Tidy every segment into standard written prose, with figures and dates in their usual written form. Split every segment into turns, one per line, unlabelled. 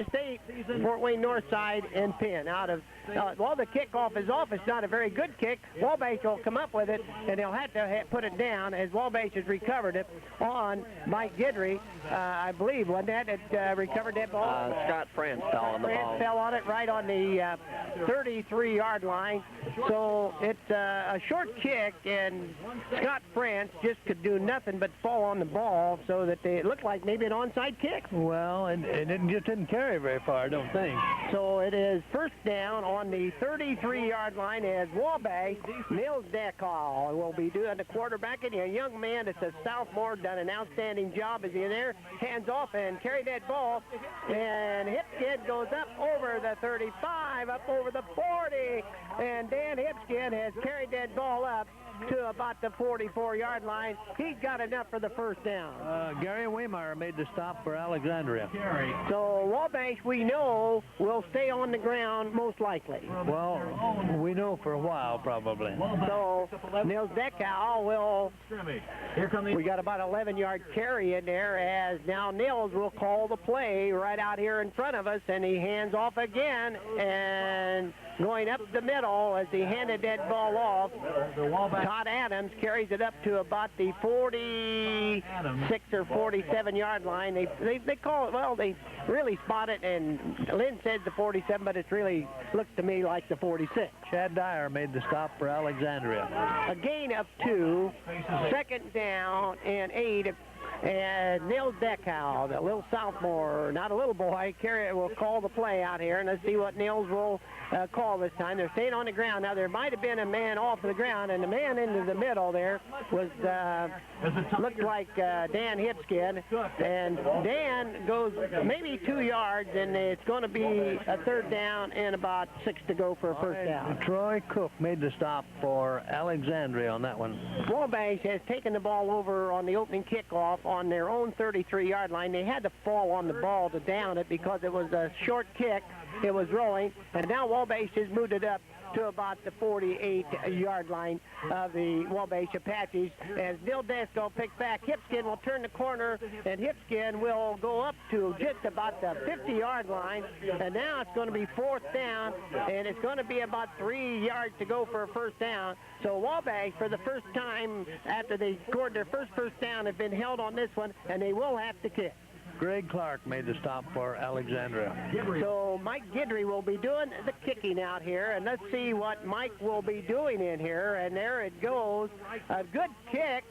State, Fort Wayne North Side, and pin out of. While the kickoff is off, it's not a very good kick. Wabash will come up with it, and they'll have to put it down as Wabash has recovered it on Mike Guidry, I believe, wasn't that recovered that ball?
Scott France fell on the ball.
France fell on it right on the 33-yard line. So it's a short kick, and Scott France just could do nothing but fall on the ball, so that it looked like maybe an onside kick.
Well, and it just didn't carry very far, I don't think.
So it is first down on the 33-yard line as Wabash. Nils Deckall will be doing the quarterbacking. A young man that's a sophomore, done an outstanding job as he's there. Hands off and carry that ball. And Hipskid goes up over the 35, up over the 40. And Dan Hipskid has carried that ball up to about the 44-yard line. He's got enough for the first down.
Gary Waymeyer made the stop for Alexandria.
So Wabash, we know, will stay on the ground most likely.
Well, we know for a while, probably.
So Nils Deckau will, we got about 11-yard carry in there, as now Nils will call the play right out here in front of us, and he hands off again, and going up the middle as he handed that ball off, Todd Adams carries it up to about the 46 or 47-yard line. They call it, well, they really spot it, and Lynn said the 47, but it really looks to me like the 46.
Chad Dyer made the stop for Alexandria.
A gain of 2, second down and 8. And Nils Deckau, the little sophomore, not a little boy, will call the play out here, and let's see what Nils will call this time. They're staying on the ground. Now, there might have been a man off the ground, and the man into the middle there was looked like Dan Hipskid, and Dan goes maybe 2 yards, and it's going to be a third down and about 6 to go for a first down.
Troy Cook made the stop for Alexandria on that one.
Wabash has taken the ball over on the opening kickoff on their own 33-yard line. They had to fall on the ball to down it because it was a short kick. It was rolling, and now Wabash has moved it up to about the 48-yard line of the Wabash Apaches. As Bill Desko picks back, Hipskin will turn the corner, and Hipskin will go up to just about the 50-yard line, and now it's going to be fourth down, and it's going to be about 3 yards to go for a first down. So Wabash, for the first time after they scored their first down, have been held on this one, and they will have to kick.
Greg Clark made the stop for Alexandria.
So Mike Guidry will be doing the kicking out here, and let's see what Mike will be doing in here. And there it goes. A good kick,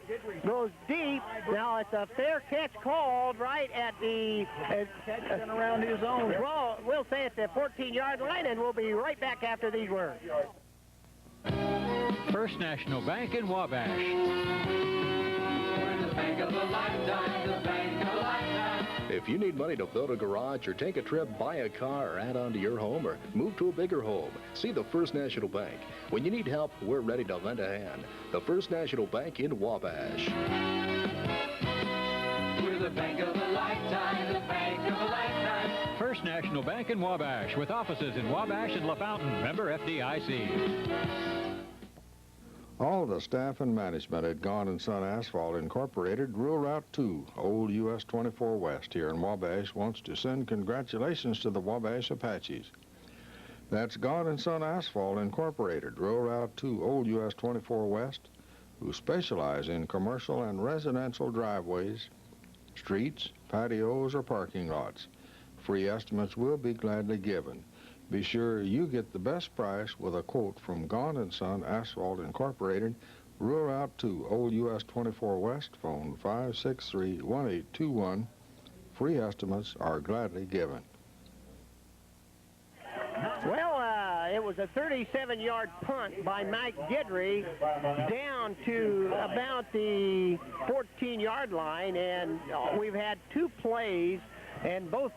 goes deep. Now it's a fair catch called right at the
around his own.
Well, we'll say at the 14-yard line, and we'll be right back after these words.
First National Bank in Wabash.
We're the bank of a lifetime, the bank of a lifetime.
If you need money to build a garage or take a trip, buy a car, or add on to your home, or move to a bigger home, see the First National Bank. When you need help, we're ready to lend a hand. The First National Bank in Wabash.
We're the bank of a lifetime, the bank of a lifetime.
First National Bank in Wabash, with offices in Wabash and LaFountain. Member FDIC.
All the staff and management at Gone & Son Asphalt Incorporated, Rural Route 2, Old US 24 West here in Wabash, wants to send congratulations to the Wabash Apaches. That's Gone & Son Asphalt Incorporated, Rural Route 2, Old US 24 West, who specialize in commercial and residential driveways, streets, patios, or parking lots. Free estimates will be gladly given. Be sure you get the best price with a quote from Gone & Son Asphalt Incorporated, Rural Route 2, Old US 24 West, phone 563-1821. Free estimates are gladly given.
Well, it was a 37-yard punt by Mike Guidry down to about the 14-yard line, and we've had 2 plays, and both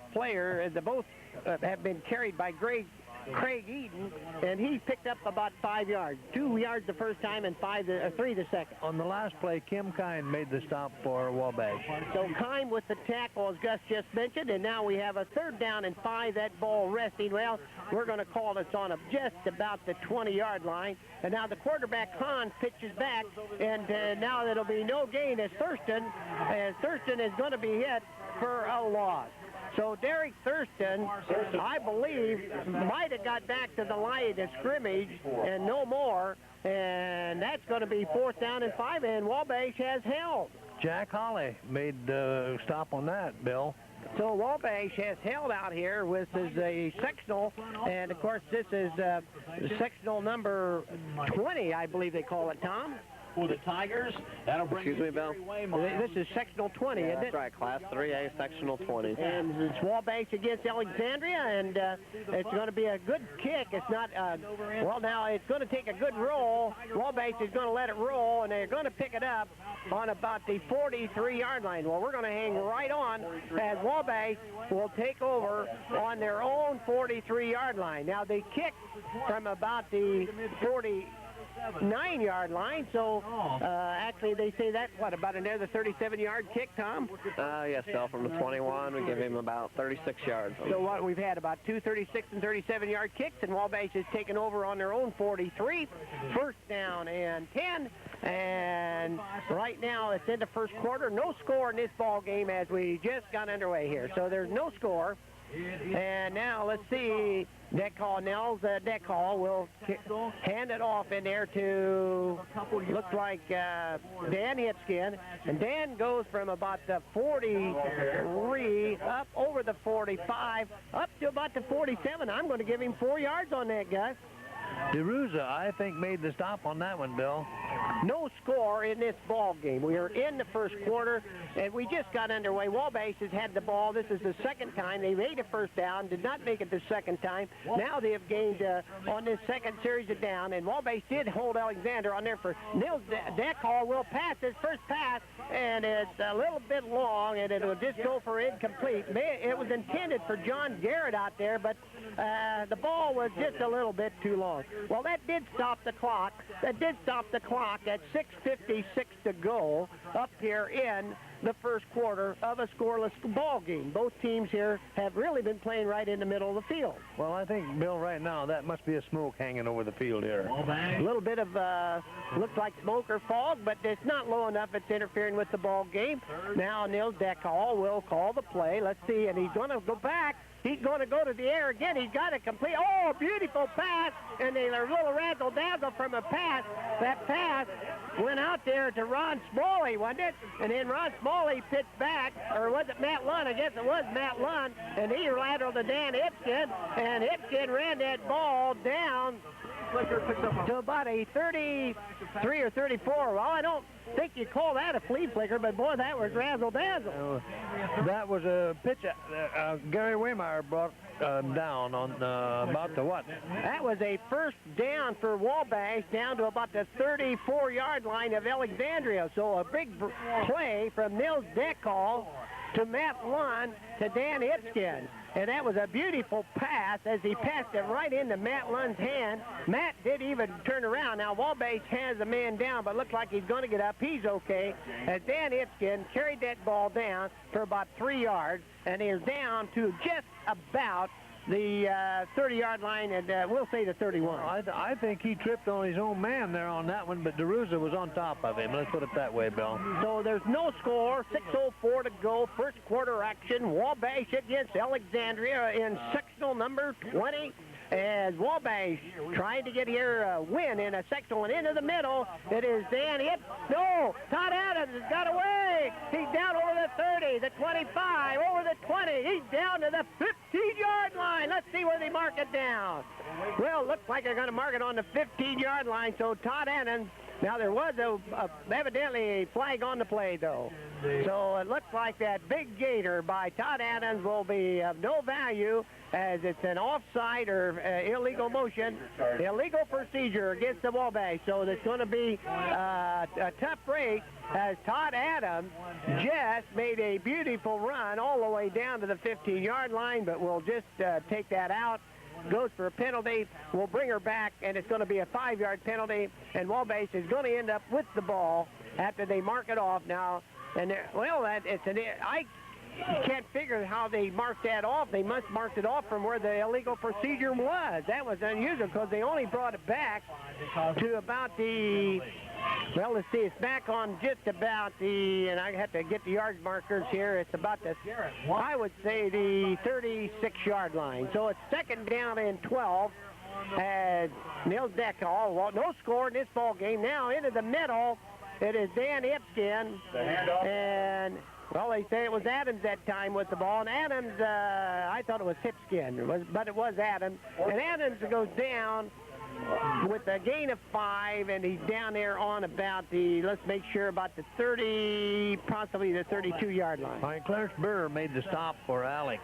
have been carried by Craig Eden, and he picked up about 5 yards. 2 yards the first time and 3 the second.
On the last play, Kim Kine made the stop for Wabash.
So Kine with the tackle, as Gus just mentioned, and now we have a third down and 5, that ball resting. Well, we're going to call this on just about the 20-yard line. And now the quarterback, Hahn, pitches back, and now it'll be no gain as Thurston is going to be hit for a loss. So Derek Thurston, I believe, might have got back to the line of scrimmage and no more. And that's going to be 4th down and 5, and Wabash has held.
Jack Holly made the stop on that, Bill.
So Wabash has held out here with a sectional, and of course this is sectional number 20, I believe they call it, Tom.
For the Tigers, that'll bring
Excuse me, Bill?
This is sectional 20, isn't it?
That's right, Class 3A, Sectional 20.
And it's Wabash against Alexandria, and it's going to be a good kick. It's not, well, now it's going to take a good roll. Wabash is going to let it roll, and they're going to pick it up on about the 43-yard line. Well, we're going to hang right on as Wabash will take over on their own 43-yard line. Now, they kick from about the 49-yard line, so actually they say that's what, about another 37-yard kick, Tom?
Yes, Bill, from the 21, we give him about 36 yards.
So what, we've had about 2 36 and 37-yard kicks, and Wabash has taken over on their own 43, 1st down and 10, and right now it's in the first quarter. No score in this ball game as we just got underway here, so there's no score. And now let's see, deck call, Nels, deck call will hand it off in there to, looks like Dan Hitskin, and Dan goes from about the 43 up over the 45 up to about the 47. I'm going to give him 4 yards on that, Gus.
DeRuza, I think, made the stop on that one, Bill.
No score in this ball game. We are in the first quarter, and we just got underway. Wabash has had the ball. This is the second time. They made a 1st down, did not make it the second time. Now they have gained on this second series of down, and Wabash did hold Alexander on there for Nils Deckhall will pass his first pass, and it's a little bit long, and it will just go for incomplete. It was intended for John Garrett out there, but the ball was just a little bit too long. Well, that did stop the clock. That did stop the clock at 6:56 to go up here in the first quarter of a scoreless ball game. Both teams here have really been playing right in the middle of the field.
Well, I think, Bill, right now, that must be a smoke hanging over the field here.
A little bit of, looks like smoke or fog, but it's not low enough. It's interfering with the ball game. Now Nils Deckhall will call the play. Let's see, and he's going to go back. He's going to go to the air again. He's got it complete. Oh, beautiful pass. And a little razzle-dazzle from a pass. That pass went out there to Ron Smalley, wasn't it? And then Ron Smalley pitched back, or was it Matt Lund? I guess it was Matt Lund. And he lateraled to Dan Ipkin, and Ipkin ran that ball down to about a 33 or 34. Well, I don't think you call that a flea flicker, but boy, that was razzle-dazzle.
That was a pitch Gary Waymeyer brought down on about the what?
That was a 1st down for Wabash down to about the 34-yard line of Alexandria. So a big play from Nils Deckhall to Matt Lund to Dan Ipkin. And that was a beautiful pass as he passed it right into Matt Lund's hand. Matt did even turn around. Now Wabash has a man down, but looks like he's going to get up. He's okay. As Dan Ipkin carried that ball down for about 3 yards, and he is down to just about the 30-yard line, and we'll say the 31.
I think he tripped on his own man there on that one, but DeRuza was on top of him. Let's put it that way, Bill.
So there's no score. 6:04 to go. First quarter action. Wabash against Alexandria in sectional number 20. As Wabash trying to get here a win in a sectional and into the middle. It is Dan Hip. No, Todd Adams has got away. He's down over the 30, the 25, over the 20. He's down to the 15-yard line. Let's see where they mark it down. Well, looks like they're going to mark it on the 15-yard line. So Todd Adams. Now, there was evidently a flag on the play, though. So it looks like that big gator by Todd Adams will be of no value as it's an offside or illegal motion, illegal procedure against the Wabash. So it's going to be a tough break as Todd Adams just made a beautiful run all the way down to the 15-yard line, but we'll just take that out. Goes for a penalty. We'll bring her back, and it's going to be a 5-yard penalty, and Wabash is going to end up with the ball after they mark it off now. And well, can't figure how they marked that off. They must marked it off from where the illegal procedure was. That was unusual because they only brought it back to about the, well, let's see, it's back on just about the, and I have to get the yard markers here, it's about the, I would say the 36-yard line. So it's second down and 12. As Nils Deckall, well, no score in this ball game. Now into the middle, it is Dan Ipskin, and well, they say it was Adams that time with the ball, and Adams, I thought it was Hipskin, but it was Adams, and Adams goes down with a gain of 5, and he's down there on about the, let's make sure, about the 30, possibly the 32-yard line.
All right, Clarence Burr made the stop for Alex.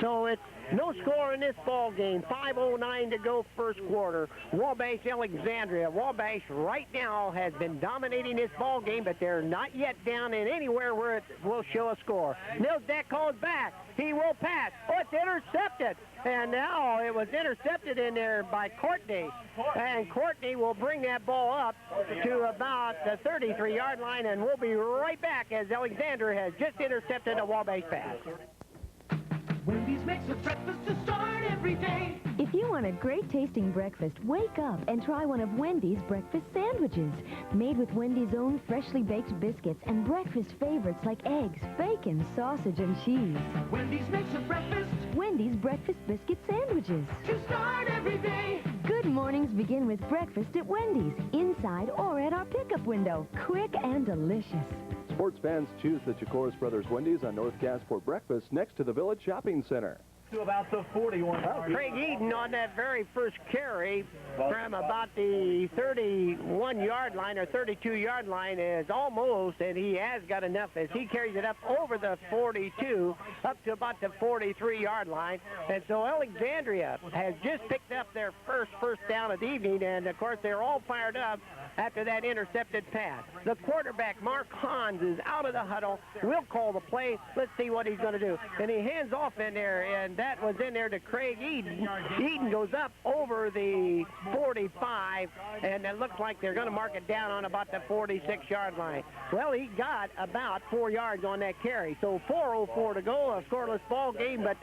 So it's no score in this ball game. 5:09 to go first quarter. Wabash, Alexandria. Wabash right now has been dominating this ball game, but they're not yet down in anywhere where it will show a score. Nils Deck calls back. He will pass. Oh, it's intercepted. And now it was intercepted in there by Courtney. And Courtney will bring that ball up to about the 33-yard line, and we'll be right back as Alexandria has just intercepted a Wabash pass.
Wendy's makes a breakfast to start every day.
If you want a great tasting breakfast, wake up and try one of Wendy's breakfast sandwiches. Made with Wendy's own freshly baked biscuits and breakfast favorites like eggs, bacon, sausage, and cheese.
Wendy's makes a breakfast
Wendy's breakfast biscuit sandwiches.
to start every day.
Good mornings begin with breakfast at Wendy's, inside or at our pickup window. Quick and delicious.
Sports fans choose the Chikores Brothers Wendy's on North Gas for breakfast next to the Village Shopping Center.
To about the 41.
Craig Eden on that very first carry from about the 31-yard line or 32-yard line is almost, and he has got enough as he carries it up over the 42, up to about the 43-yard line. And so Alexandria has just picked up their first down of the evening, and of course they're all fired up after that intercepted pass. The quarterback, Mark Hans, is out of the huddle. We'll call the play. Let's see what he's going to do. And he hands off in there, and that was in there to Craig Eden. Eden goes up over the 45, and it looks like they're going to mark it down on about the 46-yard line. Well, he got about 4 yards on that carry. So 4:04 to go, a scoreless ball game, but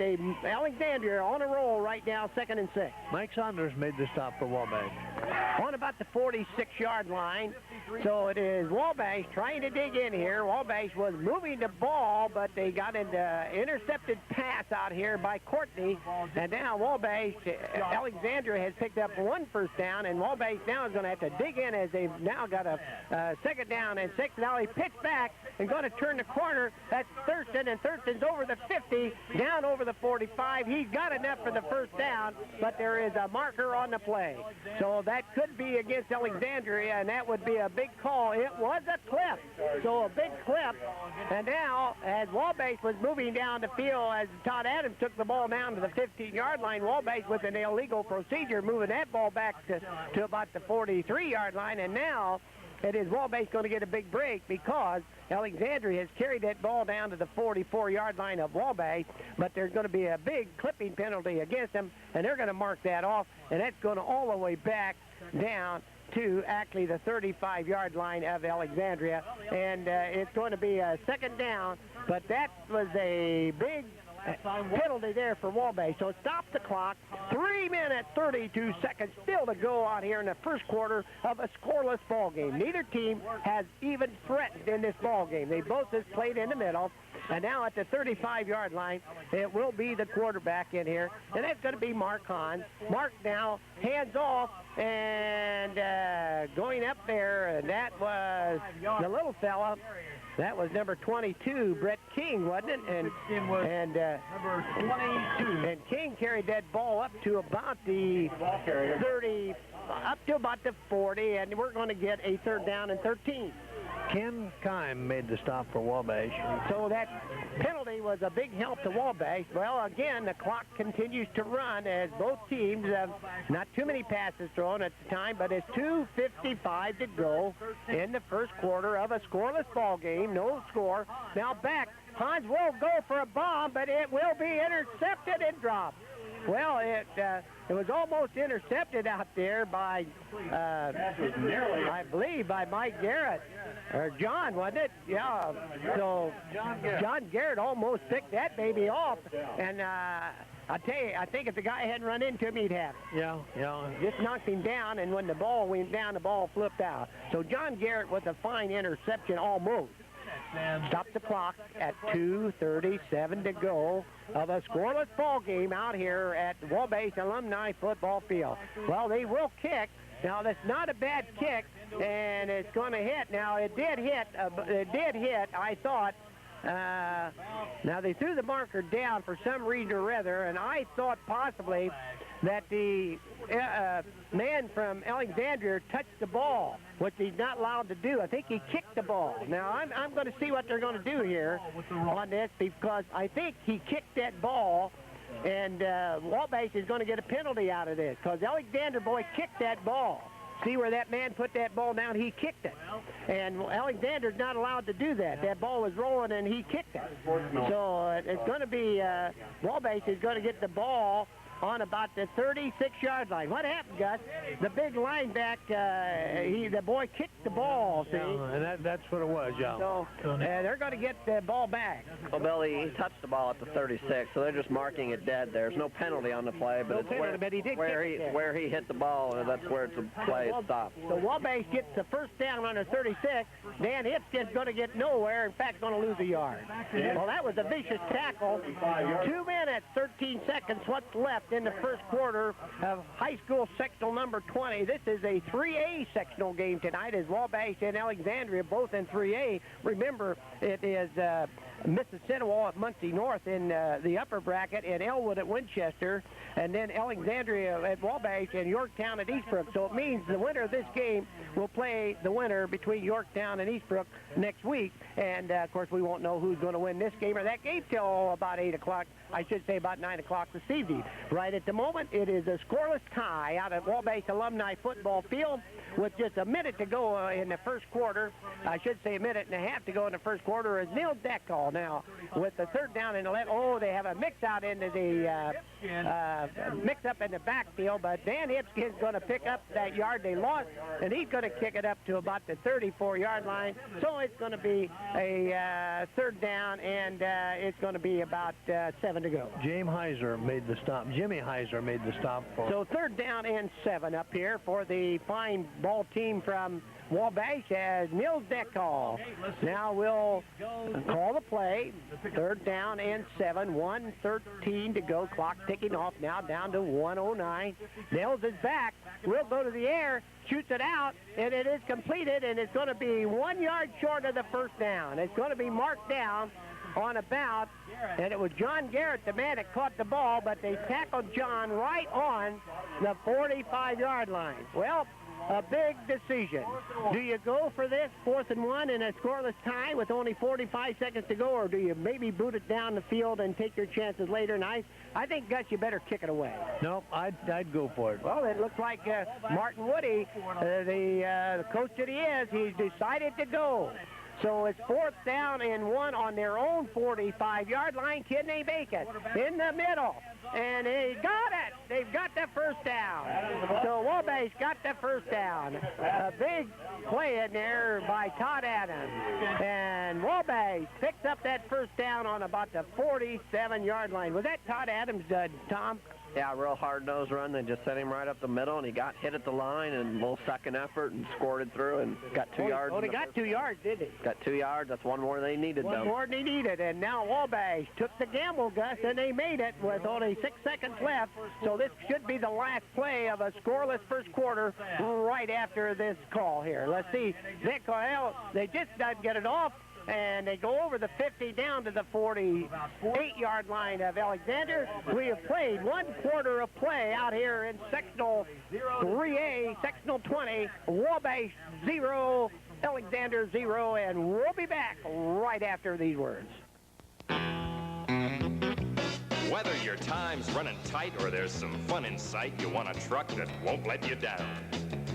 Alexandria on a roll right now, 2nd and 6.
Mike Saunders made the stop for Wabash.
On about the 46-yard line. So it is Wabash trying to dig in here. Wabash was moving the ball, but they got an intercepted pass out here by Courtney. And now Wabash, Alexandria has picked up 1 first down, and Wabash now is going to have to dig in as they've now got a 2nd down and 6. Now he pitched back and going to turn the corner. That's Thurston, and Thurston's over the 50, down over the 45. He's got enough for the first down, but there is a marker on the play. So that could be against Alexandria, and that would be a big call. It was a clip, so a big clip. And now, as Wabash was moving down the field, as Todd Adams took the ball down to the 15-yard line, Wabash with an illegal procedure, moving that ball back to about the 43-yard line. And now it is Wabash going to get a big break because Alexandria has carried that ball down to the 44-yard line of Wabash, but there's going to be a big clipping penalty against them, and they're going to mark that off, and that's going to all the way back down to actually the 35-yard line of Alexandria, and it's going to be a 2nd down, but that was a big penalty there for Wabash. So stop the clock. 3 minutes, 32 seconds still to go out here in the first quarter of a scoreless ball game. Neither team has even threatened in this ball game. They both just played in the middle. And now at the 35-yard line, it will be the quarterback in here, and that's going to be Mark Hahn. Mark now hands off and going up there, and that was the little fella. That was number 22, Brett King, wasn't it? And
number 22.
And King carried that ball up to about the 30, up to about the 40, and we're going to get a 3rd down and 13.
Ken Kime made the stop for Wabash.
So that penalty was a big help to Wabash. Well, again, the clock continues to run as both teams have not too many passes thrown at the time, but it's 2:55 to go in the first quarter of a scoreless ball game. No score. Now back Hans will go for a bomb, but it will be intercepted and dropped. Well, it was almost intercepted out there by, I believe, by Mike Garrett. Or John, wasn't it? Yeah. So John Garrett almost picked that baby off. And I tell you, I think if the guy hadn't run into him, he'd have it.
Yeah.
Just knocked him down, and when the ball went down, the ball flipped out. So John Garrett with a fine interception almost. Stopped the clock at 2:37 to go of a scoreless ball game out here at Wabash Alumni Football Field. Well, they will kick. Now, that's not a bad kick, and it's going to hit. Now, it did hit, I thought. Now, they threw the marker down for some reason or other, and I thought possibly that the man from Alexandria touched the ball, which he's not allowed to do. I think he kicked the ball. Now, I'm going to see what they're going to do here on this, because I think he kicked that ball, and Wabash is going to get a penalty out of this, because Alexandria boy kicked that ball. See where that man put that ball down? He kicked it. And Alexander's not allowed to do that. That ball was rolling, and he kicked it. So it's going to be, Wabash is going to get the ball on about the 36-yard line. What happened, Gus? The big lineback, the boy kicked the ball, see?
Yeah, and that's what it was, John.
So they're going to get the ball back.
Well, Billy, he touched the ball at the 36, so they're just marking it dead. There's no penalty on the play, but it's where he hit the ball, and that's where it's a play. It stopped.
So Wabash gets the first down on the 36. Dan Hipkins going to get nowhere. In fact, going to lose a yard. Well, that was a vicious tackle. 2 minutes, 13 seconds, what's left in the first quarter of high school sectional number 20. This is a 3A sectional game tonight, as Wabash and Alexandria both in 3A. Remember, it is Mississippi at Muncie North in the upper bracket, and Elwood at Winchester, and then Alexandria at Wabash and Yorktown at Eastbrook. So it means the winner of this game will play the winner between Yorktown and Eastbrook next week. And, of course, we won't know who's going to win this game or that game till about 8 o'clock. I should say about 9 o'clock this evening. Right at the moment, it is a scoreless tie out at Wabash Alumni Football Field with just a minute to go in the first quarter. I should say a minute and a half to go in the first quarter, as Neil Deckall now with the third down in the left. Oh, they have a mix out into the mix up in the backfield, but Dan Hipkins going to pick up that yard they lost, and he's going to kick it up to about the 34-yard line. So it's going to be a third down, and it's going to be about 7 to go.
Jimmy Heiser made the stop.
So third down and 7 up here for the fine ball team from Wabash as Mills Deckall. Now we'll call the play. Third down and 7, 1:13 to go. Clock ticking off now down to 1:09. Nels is back. Will go to the air, shoots it out, and it is completed, and it's going to be 1 yard short of the first down. It's going to be marked down on about, and it was John Garrett, the man that caught the ball, but they tackled John right on the 45-yard line. Well, a big decision. Do you go for this 4th and 1 in a scoreless tie with only 45 seconds to go, or do you maybe boot it down the field and take your chances later? And I think, Gus, you better kick it away.
Nope, I'd go for it.
Well, it looks like Martin Woody, the coach that he is, he's decided to go. So it's 4th down and 1 on their own 45-yard line. Kidney Bacon in the middle. And they got it. They've got the first down. So Wabash got the first down. A big play in there by Todd Adams. And Wabash picks up that first down on about the 47-yard line. Was that Todd Adams, Tom?
Yeah, real hard-nosed run. They just set him right up the middle, and he got hit at the line, and a little second effort, and scored it through, and got 2 yards.
Oh, he got 2 yards, did he?
Got 2 yards. That's one more they needed,
One more than he needed, and now Wabash took the gamble, Gus, and they made it with only 6 seconds left. So this should be the last play of a scoreless first quarter right after this call here. Let's see. They just didn't get it off. And they go over the 50 down to the 48-yard line of Alexander. We have played 1 quarter of play out here in Sectional 3A, Sectional 20, Wabash 0, Alexander 0, and we'll be back right after these words.
Whether your time's running tight or there's some fun in sight, you want a truck that won't let you down.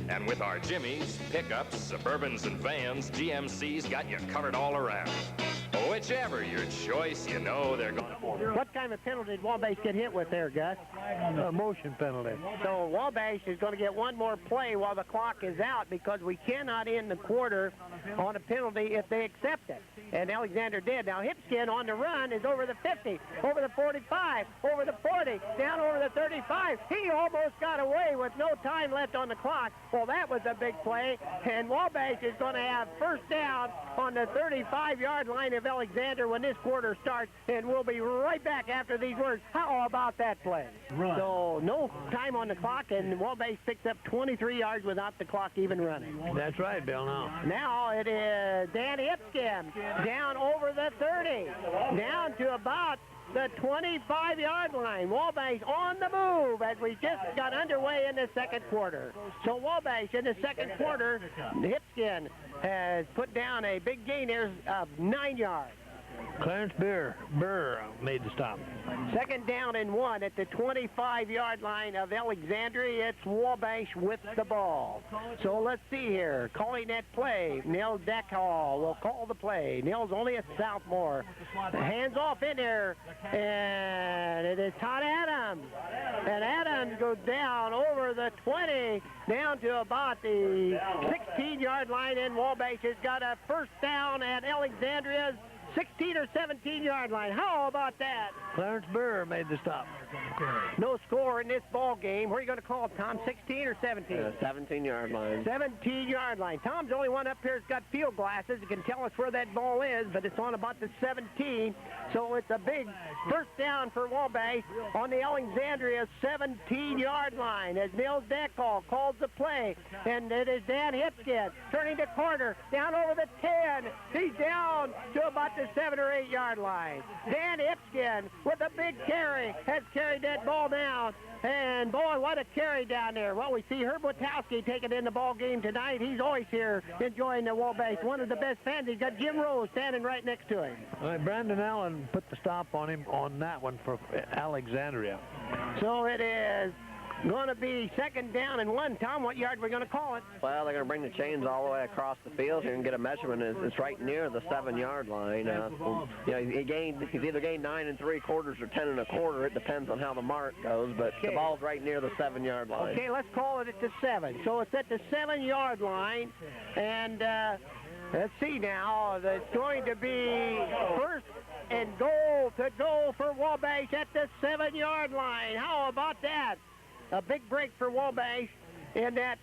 And with our Jimmys, pickups, Suburbans, and vans, GMC's got you covered all around. Whichever your choice, you know they're going to...
What kind of penalty did Wabash get hit with there, Gus?
A motion penalty.
So Wabash is going to get one more play while the clock is out because we cannot end the quarter on a penalty if they accept it. And Alexander did. Now Hipskin on the run is over the 50, over the 45, over the 40, down over the 35. He almost got away with no time left on the clock. Well, that was a big play. And Wabash is going to have first down on the 35-yard line of Alexander when this quarter starts. And we'll be right back after these words. How about that play?
Run.
So no time on the clock, and Wabash picks up 23 yards without the clock even running.
That's right, Bill, now.
Now it is Dan Ipskin down over the 30, down to about the 25-yard line. Wabash on the move as we just got underway in the second quarter. So Wabash in the second quarter, Ipskin has put down a big gain there of 9 yards.
Clarence Burr made the stop.
Second down and 1 at the 25-yard line of Alexandria. It's Wabash with the ball. So let's see here. Calling that play, Nils Deckhall will call the play. Nils only a sophomore. Hands off in there, and it is Todd Adams. And Adams goes down over the 20, down to about the 16-yard line, and Wabash has got a first down at Alexandria's 16 or 17-yard line. How about that?
Clarence Burr made the stop.
No score in this ball game. Where are you going to call it, Tom? 16 or 17?
17-yard line.
17-yard line. Tom's the only one up here that's got field glasses. He can tell us where that ball is, but it's on about the 17. So it's a big first down for Wabash on the Alexandria 17-yard line as Nils Deckhall calls the play. And it is Dan Hipskin turning the corner down over the 10. He's down to about the 7 or 8-yard line. Dan Ipskin with a big carry has carried that ball down. And boy, what a carry down there. Well, we see Herb Witowski taking in the ball game tonight. He's always here enjoying the Wabash. One of the best fans. He's got Jim Rose standing right next to him.
All right, Brandon Allen put the stop on him on that one for Alexandria.
So it is going to be second down and 1. Tom, what yard are we going to call it?
Well, they're going to bring the chains all the way across the field here and get a measurement. It's right near the 7-yard line. He's either gained 9 3/4 or 10 1/4. It depends on how the mark goes, but the ball's right near the 7-yard line.
Okay, let's call it at the 7. So it's at the 7-yard line, and let's see now. It's going to be first and goal to go for Wabash at the 7-yard line. How about that? A big break for Wabash in that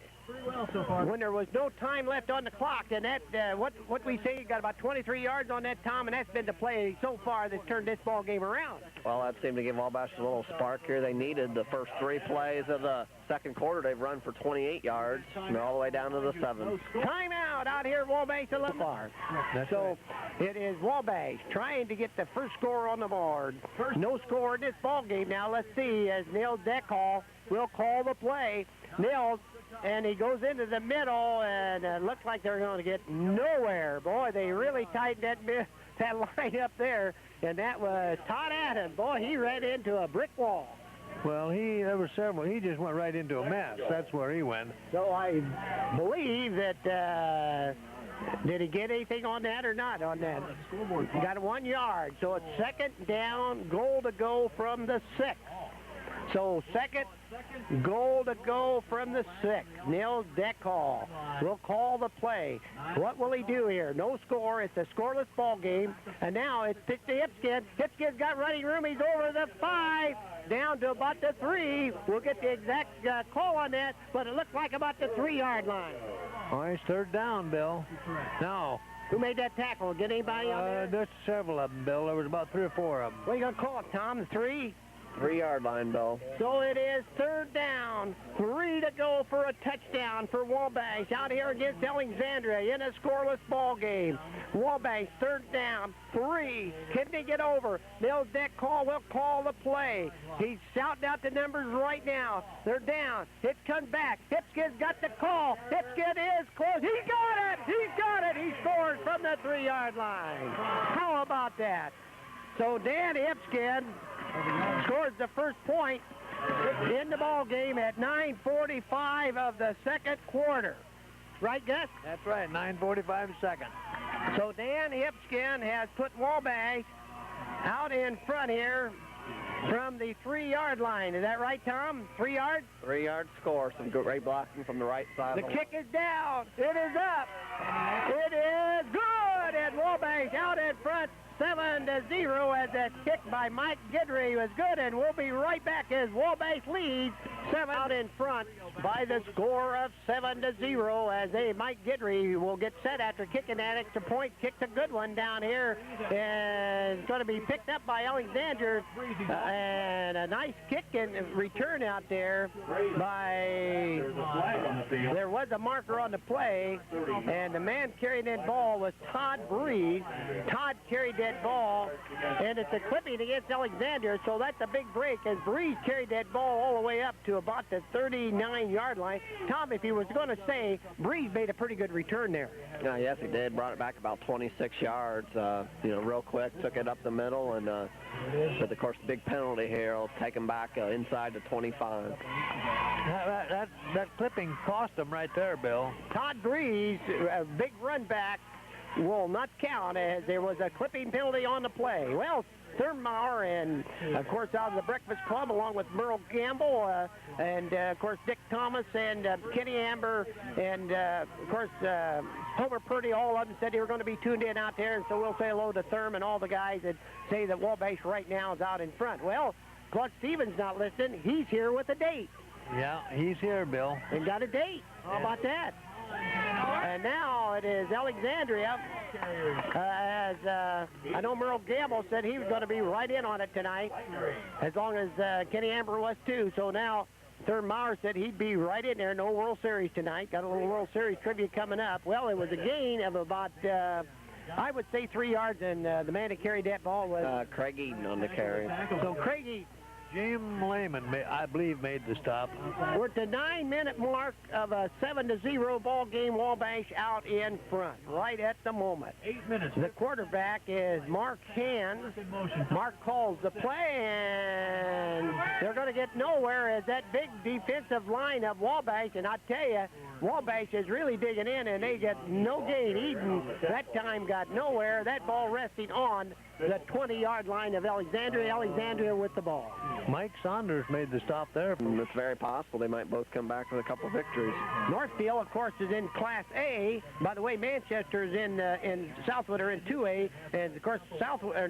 when there was no time left on the clock, and that what we say, you got about 23 yards on that, Tom, and that's been the play so far that's turned this ball game around.
Well, that seemed to give Wabash a little spark here. They needed the first 3 plays of the second quarter. They've run for 28 yards, and they're all the way down to the 7.
Timeout out here, Wabash a little far. So it is Wabash trying to get the first score on the board. No score in this ball game. Now let's see as Nils Deckhall will call the play. Nils, and he goes into the middle, and it looks like they're going to get nowhere. Boy, they really tightened that line up there, and that was Todd Adams. Boy, he ran into a brick wall.
Well, there were several. He just went right into a mess. That's where he went.
So I believe that, did he get anything on that or not on that? He got 1 yard. So it's second down, goal to go from the 6. So second goal to go from the 6. Nils Deckhall will call the play. What will he do here? No score. It's a scoreless ball game. And now it's pitched to Hipskin. Hipskin's got running room. He's over the 5, down to about the 3. We'll get the exact call on that, but it looks like about the 3-yard line.
All right, it's third down, Bill. Now,
who made that tackle? Get anybody on there?
There's several of them, Bill. There was about 3 or 4 of them.
What are you going to call it, Tom? The 3?
3-yard line, Bill.
So it is third down. 3 to go for a touchdown for Wabash out here against Alexandria in a scoreless ball game. Wabash, third down. 3. Can they get over? Nils Deckhall will call the play. He's shouting out the numbers right now. They're down. It comes back. Hipskin's got the call. Hipskin is close. He got it. He's got it. He scores from the 3-yard line. How about that? So Dan Hipskin scores the first point in the ball game at 9:45 of the second quarter. Right, Gus?
That's right, 9:45 second.
So Dan Ipskin has put Wabash out in front here from the 3-yard line. Is that right, Tom? 3 yards?
3-yard score. Some great blocking from the right side.
The kick is down. It is up. It is good. And Wabash out in front, 7-0, as that kick by Mike Guidry was good. And we'll be right back as Wabash leads 7 out in front by the score of 7-0, as Mike Guidry will get set after kicking that extra point. Kicked a good one down here, and it's going to be picked up by Alexandria, and a nice kick and return out there by, there was a marker on the play, and the man carrying that ball was Todd Breeze. Todd carried that ball, and it's a clipping against Alexandria, so that's a big break, as Breeze carried that ball all the way up to about the 39-yard line. Tom, if he was going to say, Breeze made a pretty good return there.
Yes, he did. Brought it back about 26 yards, real quick. Took it up the middle, and but of course, the big penalty here will take him back inside the 25.
That clipping cost him right there, Bill.
Todd Breeze, a big run back, will not count, as there was a clipping penalty on the play. Well, Thurmauer and, of course, out of the Breakfast Club, along with Merle Gamble, and, of course, Dick Thomas and Kenny Amber, and, of course, Homer Purdy, all of them said they were going to be tuned in out there, and so we'll say hello to Thurm and all the guys that say that Wabash right now is out in front. Well, Clark Stevens not listening. He's here with a date.
Yeah, he's here, Bill.
And got a date. How about that? And now it is Alexandria, as I know Merle Gamble said he was going to be right in on it tonight, as long as Kenny Amber was too. So now Thurmauer said he'd be right in there. No World Series tonight. Got a little World Series trivia coming up. Well, it was a gain of about, I would say 3 yards, and the man that carried that ball was
Craig Eden on the carry.
So Craig Eden.
Jim Lehman, I believe, made the stop.
We're at the 9-minute mark of a 7-0 ball game. Wabash out in front right at the moment.
8 minutes.
The quarterback is Mark Hand. Mark calls the play, and they're going to get nowhere as that big defensive line of Wabash. And I tell you, Wabash is really digging in, and they get no gain. Eden that time got nowhere. That ball resting on the 20-yard line of Alexandria. Alexandria with the ball.
Mike Saunders made the stop there.
It's very possible they might both come back with a couple victories.
Northfield, of course, is in Class A. By the way, Manchester's in Southwood are in 2A, and of course,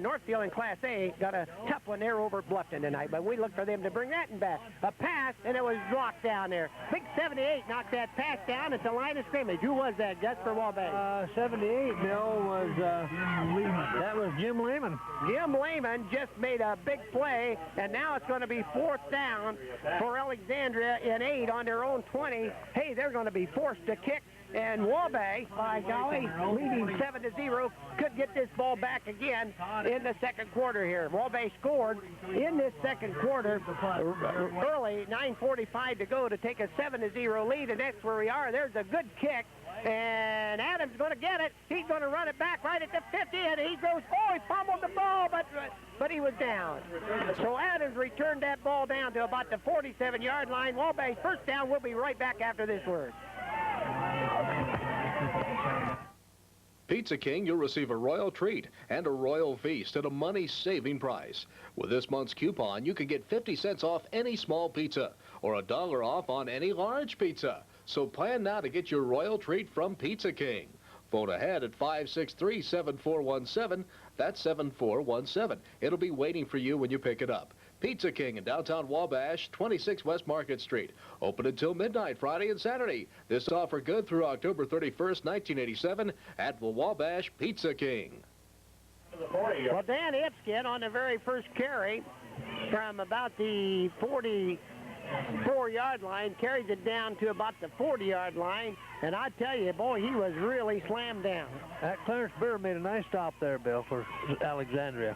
Northfield in Class A got a tough one there over at Bluffton tonight. But we look for them to bring that one back. A pass, and it was blocked down there. Big 78 knocked that pass down at the line of scrimmage. Who was that? Just for Wabash.
78, Bill, was that was Jim Lehman.
Jim Lehman just made a big play, and now it's going to be 4th down for Alexandria in 8 on their own 20. Hey, they're going to be forced to kick, and Wabash, by golly, leading 7-0, could get this ball back again in the second quarter here. Wabash scored in this second quarter early, 9:45 to go, to take a 7-0 lead, and that's where we are. There's a good kick, and Adams going to get it. He's going to run it back right at the 50, and he goes, he fumbled the ball, but he was down. So Adams returned that ball down to about the 47-yard line. Wabash first down. We'll be right back after this word.
Pizza King, you'll receive a royal treat and a royal feast at a money-saving price. With this month's coupon, you can get 50 cents off any small pizza or $1 off on any large pizza. So plan now to get your royal treat from Pizza King. Phone ahead at 563-7417. That's 7417. It'll be waiting for you when you pick it up. Pizza King in downtown Wabash, 26 West Market Street. Open until midnight Friday and Saturday. This offer good through October 31st, 1987 at the Wabash Pizza King.
Well, Dan Ipskin on the very first carry from about the 44-yard line carries it down to about the 40-yard line. And I tell you, boy, he was really slammed down.
That Clarence Beer made a nice stop there, Bill, for Alexandria.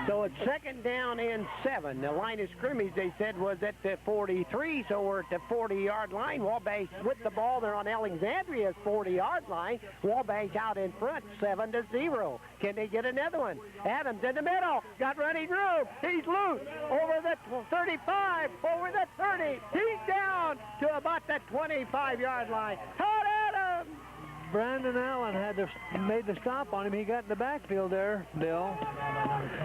So it's 2nd down and 7. The line of scrimmage, they said, was at the 43, so we're at the 40-yard line. Wabash with the ball. They're on Alexandria's 40-yard line. Wabash out in front, 7-0. Can they get another one? Adams in the middle. Got running room. He's loose. Over the 35, over the 30. He's down to about the 25-yard line. Todd Adams
Brandon Allen made the stop on him. He got in the backfield there, Bill.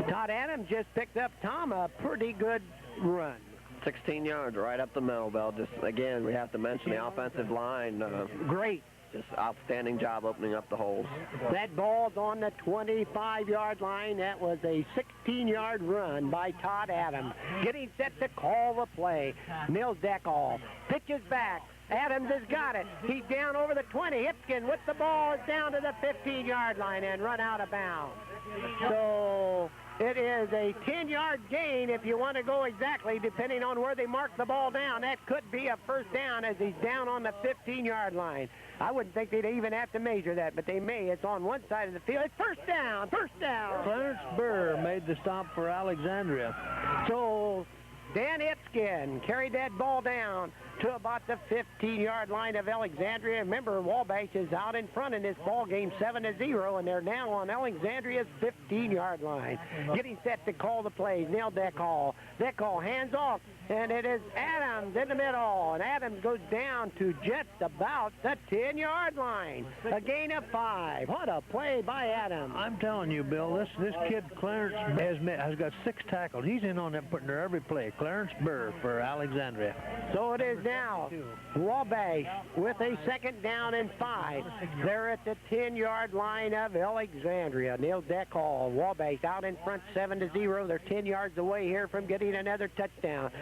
Todd Adams just picked up, Tom, a pretty good run.
16 yards right up the middle, Bill. Just, again, we have to mention the offensive line.
Great.
Just outstanding job opening up the holes.
That ball's on the 25-yard line. That was a 16-yard run by Todd Adams. Getting set to call the play. Nils Deckall pitches back. Adams has got it. He's down over the 20. Hipkin with the ball is down to the 15-yard line and run out of bounds. So it is a 10-yard gain if you want to go exactly, depending on where they mark the ball down. That could be a first down as he's down on the 15-yard line. I wouldn't think they'd even have to measure that, but they may. It's on one side of the field. It's first down, first down.
Clarence Burr made the stop for Alexandria.
So Dan Ipskin carried that ball down to about the 15-yard line of Alexandria. Remember, Wabash is out in front in this ball game 7-0, and they're now on Alexandria's 15-yard line. Getting set to call the plays. Neil Deckall. Deckall hands off, and it is Adams in the middle, and Adams goes down to just about the 10-yard line. A gain of 5. What a play by Adams.
I'm telling you, Bill, this kid Clarence has got 6 tackles. He's in on that, putting there every play. Clarence Burr for Alexandria.
So it is now Wabash with a second down and 5. They're at the 10-yard line of Alexandria. Neil Deckall, Wabash out in front 7-0. They're 10 yards away here from getting another touchdown.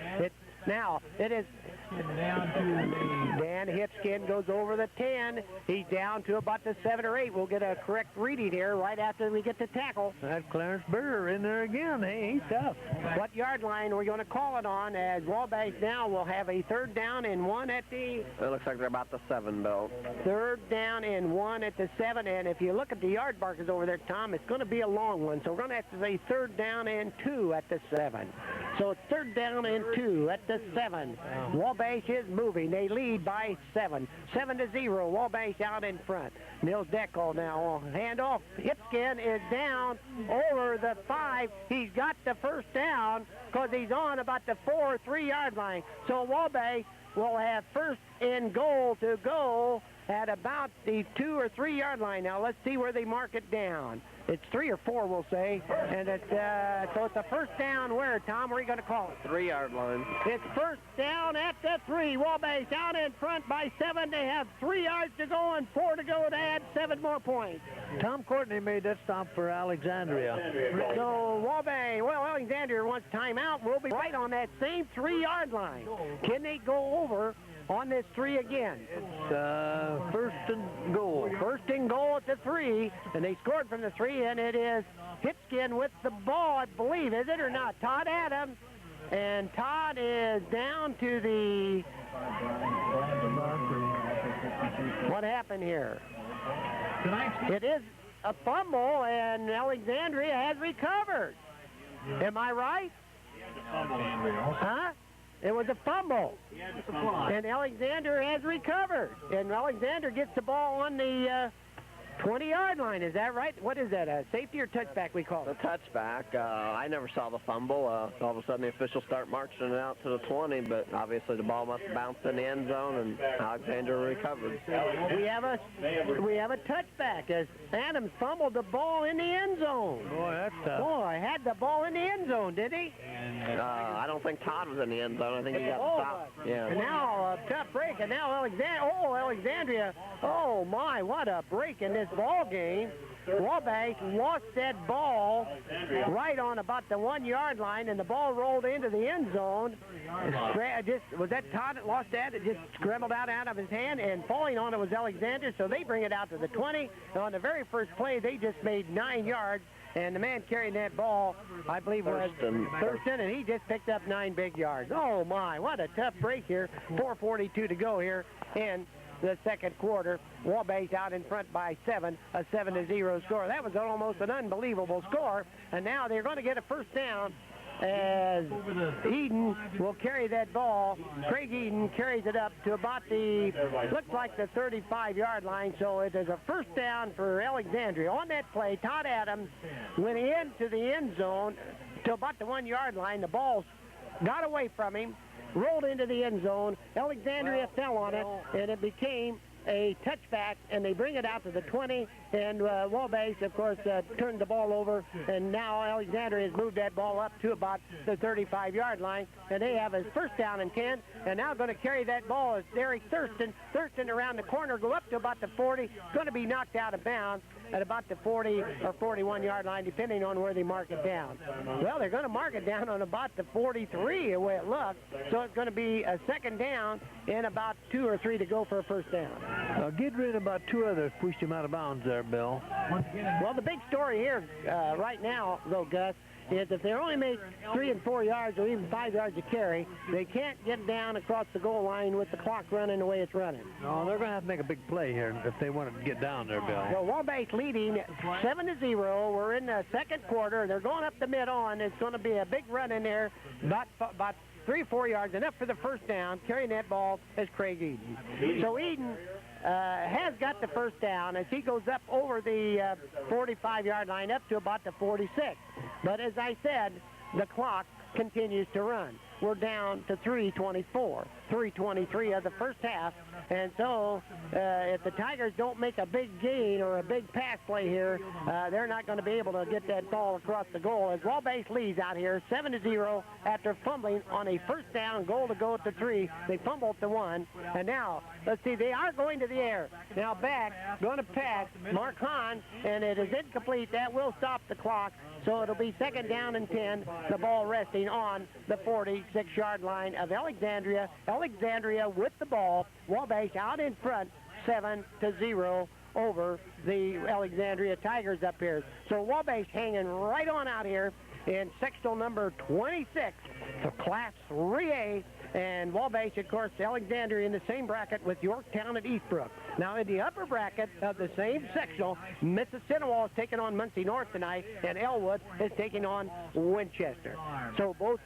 Now it is Dan Hipskin goes over the 10. He's down to about the 7 or 8. We'll get a correct reading here right after we get the tackle.
That Clarence Burr in there again. Hey, he's tough.
What yard line are we going to call it on, as Wabash now will have a 3rd down and 1 at the...
It looks like they're about the 7, Bill.
3rd down and 1 at the 7, and if you look at the yard markers over there, Tom, it's going to be a long one, so we're going to have to say 3rd down and 2 at the 7. So it's 3rd down and 2 at the 7. Wabash is moving. They lead by 7. 7-0. Wabash out in front. Nils Deckall now. Handoff. Hipskin is down over the 5. He's got the first down because he's on about the 4 or 3-yard line. So Wabash will have first and goal to go at about the 2 or 3-yard line. Now let's see where they mark it down. It's 3 or 4, we'll say, and it's so it's a first down. Where, Tom? Where are you going to call it?
3-yard line.
It's first down at the 3. Wabash out in front by 7. They have 3 yards to go and 4 to go to add 7 more points.
Tom Courtney made that stop for Alexandria.
So Wabash, well, Alexandria wants timeout. We'll be right on that same 3-yard line. Can they go over on this 3 again?
It's first and goal.
First and goal at the 3, and they scored from the 3, and it is Hipskin with the ball, I believe, is it or not? Todd Adams, and Todd is down to the... What happened here? It is a fumble, and Alexandria has recovered. Am I right? Huh? It was a fumble. And Alexander has recovered. And Alexander gets the ball on the 20-yard line. Is that right? What is that, a safety or touchback we call it?
A touchback. I never saw the fumble. All of a sudden the officials start marching it out to the 20, but obviously the ball must have bounced in the end zone, and Alexander recovered.
We have a touchback as Adams fumbled the ball in the end zone.
Boy, that's tough.
Boy, had the ball in the end zone, did he?
I don't think Todd was in the end zone. I think he got stopped. Yeah.
And now a tough break, and now Alexandria. Oh my, what a break in this ball game. Wabash lost that ball right on about the 1-yard line, and the ball rolled into the end zone. Was that Todd that lost that? It just scrambled out of his hand, and falling on it was Alexander, so they bring it out to the 20. And on the very first play, they just made 9 yards, and the man carrying that ball, I believe, was Thurston, and he just picked up 9 big yards. Oh my, what a tough break here. 4:42 to go here, and the second quarter. Wabash out in front by 7, a 7-0 score. That was almost an unbelievable score, and now they're going to get a first down as Eden will carry that ball. Craig Eden carries it up to about the, looks like the 35-yard line, so it is a first down for Alexandria. On that play, Todd Adams went into the end zone to about the 1-yard line. The ball got away from him, rolled into the end zone. Alexandria fell on it, and it became a touchback, and they bring it out to the 20, and Wabash, of course, turned the ball over, and now Alexandria has moved that ball up to about the 35-yard line, and they have a first down and 10, and now going to carry that ball is Derek Thurston. Thurston around the corner, go up to about the 40, going to be knocked out of bounds at about the 40 or 41-yard line, depending on where they mark it down. Well, they're going to mark it down on about the 43, the way it looks, so it's going to be a second down and about 2 or 3 to go for a first down.
Get rid of about 2 others, pushed him out of bounds there, Bill.
Well, the big story here right now, though, Gus, is if they only make 3 and 4 yards or even 5 yards of carry, they can't get down across the goal line with the clock running the way it's running.
No, they're going to have to make a big play here if they want to get down there, Bill.
Well, Wabash leading 7-0. We're in the second quarter. They're going up the mid on. It's going to be a big run in there, about 3 or 4 yards, enough for the first down. Carrying that ball is Craig Eden. So Eden has got the first down as he goes up over the 45-yard line up to about the 46. But as I said, the clock continues to run. We're down to 3:24, 3:23 of the first half. And so if the Tigers don't make a big gain or a big pass play here, they're not going to be able to get that ball across the goal. As Wabash leads out here 7-0 after fumbling on a first down, goal to go at the 3. They fumbled at the 1. And now, let's see, they are going to the air. Now back, going to pass, Mark Hahn, and it is incomplete. That will stop the clock. So it'll be second down and 10, the ball resting on the 46-yard line of Alexandria. Alexandria with the ball. Wabash out in front, 7-0 over the Alexandria Tigers up here. So Wabash hanging right on out here in sectional number 26 for Class 3A. And Wabash, of course, Alexandria in the same bracket with Yorktown and Eastbrook. Now, in the upper bracket of the same sectional, Mississippi is taking on Muncie North tonight, and Elwood is taking on Winchester. So both